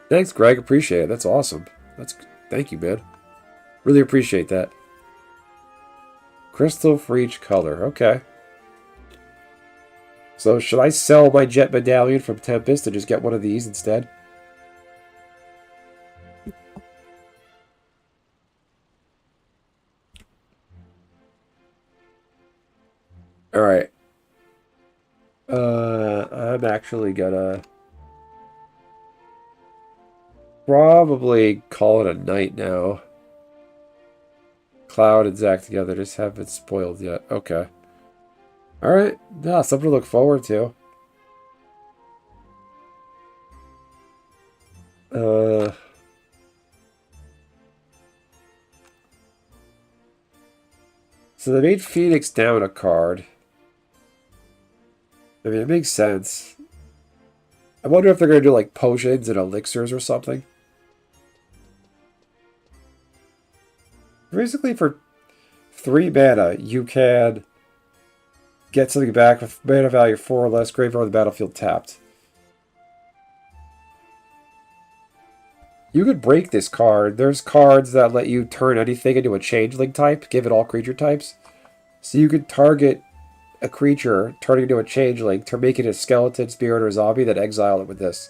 Speaker 1: Thanks, Greg. Appreciate it. That's awesome. Thank you, man. Really appreciate that. Crystal for each color. Okay. So should I sell my Jet Medallion from Tempest and just get one of these instead? Alright. I'm actually gonna probably call it a night now. Cloud and Zach together just haven't spoiled yet. Okay. Alright. Yeah, something to look forward to. So they made Phoenix down a card. I mean, it makes sense. I wonder if they're going to do like potions and elixirs or something. Basically, for 3 mana, you can get something back with mana value 4 or less, graveyard on the battlefield tapped. You could break this card. There's cards that let you turn anything into a changeling type, give it all creature types. So you could target a creature, turn it into a changeling, to make it a skeleton, spirit, or zombie, then exile it with this.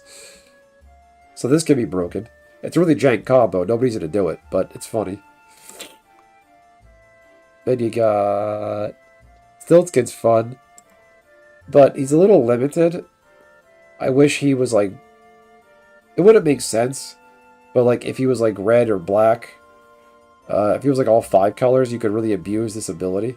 Speaker 1: So this can be broken. It's a really jank combo. Nobody's going to do it, but it's funny. Then you got Stiltskin's fun, but he's a little limited. I wish he was like... It wouldn't make sense, but like if he was like red or black, if he was like all 5 colors, you could really abuse this ability.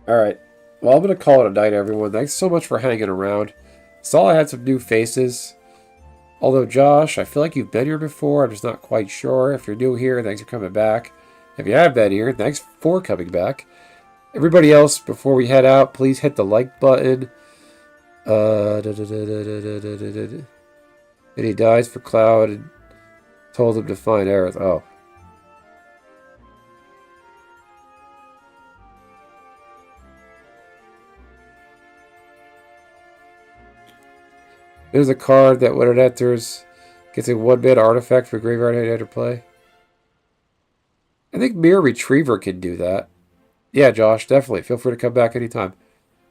Speaker 1: Alright, well, I'm going to call it a night, everyone. Thanks so much for hanging around. Saw I had some new faces. Although, Josh, I feel like you've been here before. I'm just not quite sure. If you're new here, thanks for coming back. If you have been here, thanks for coming back. Everybody else, before we head out, please hit the like button. And he dies for Cloud and told him to find Aerith. Oh. There's a card that when it enters, gets a 1-mana artifact for graveyard and enter play. I think Mirror Retriever can do that. Yeah, Josh, definitely. Feel free to come back anytime.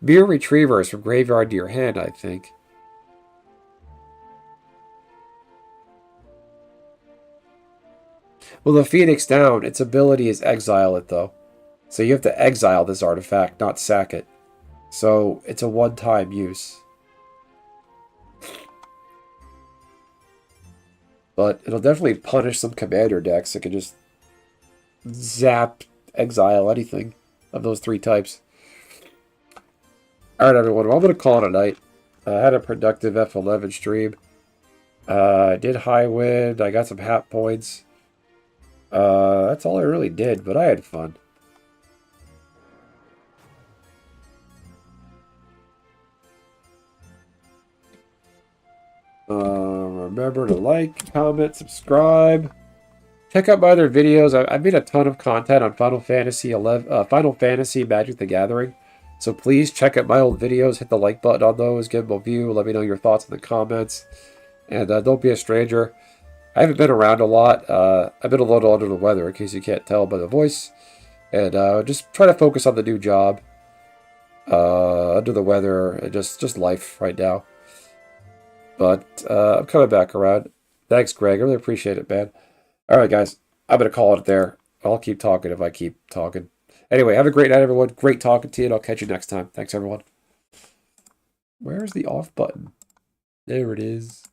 Speaker 1: Mirror Retriever is from graveyard to your hand, I think. Well, the Phoenix down, its ability is exile it, though. So you have to exile this artifact, not sack it. So it's a one-time use. But it'll definitely punish some commander decks that can just zap exile anything of those 3 types. Alright, everyone. Well, I'm going to call it a night. I had a productive F11 stream. I did high win. I got some hat points. That's all I really did, but I had fun. Remember to like, comment, subscribe. Check out my other videos. I made a ton of content on Final Fantasy 11, Final Fantasy Magic the Gathering. So please check out my old videos. Hit the like button on those. Give them a view. Let me know your thoughts in the comments. And don't be a stranger. I haven't been around a lot. I've been a little under the weather, in case you can't tell by the voice. And just try to focus on the new job. Under the weather, and just life right now. But I'm coming back around. Thanks, Greg. I really appreciate it, man. All right, guys. I'm going to call it there. I'll keep talking if I keep talking. Anyway, have a great night, everyone. Great talking to you, and I'll catch you next time. Thanks, everyone. Where's the off button? There it is.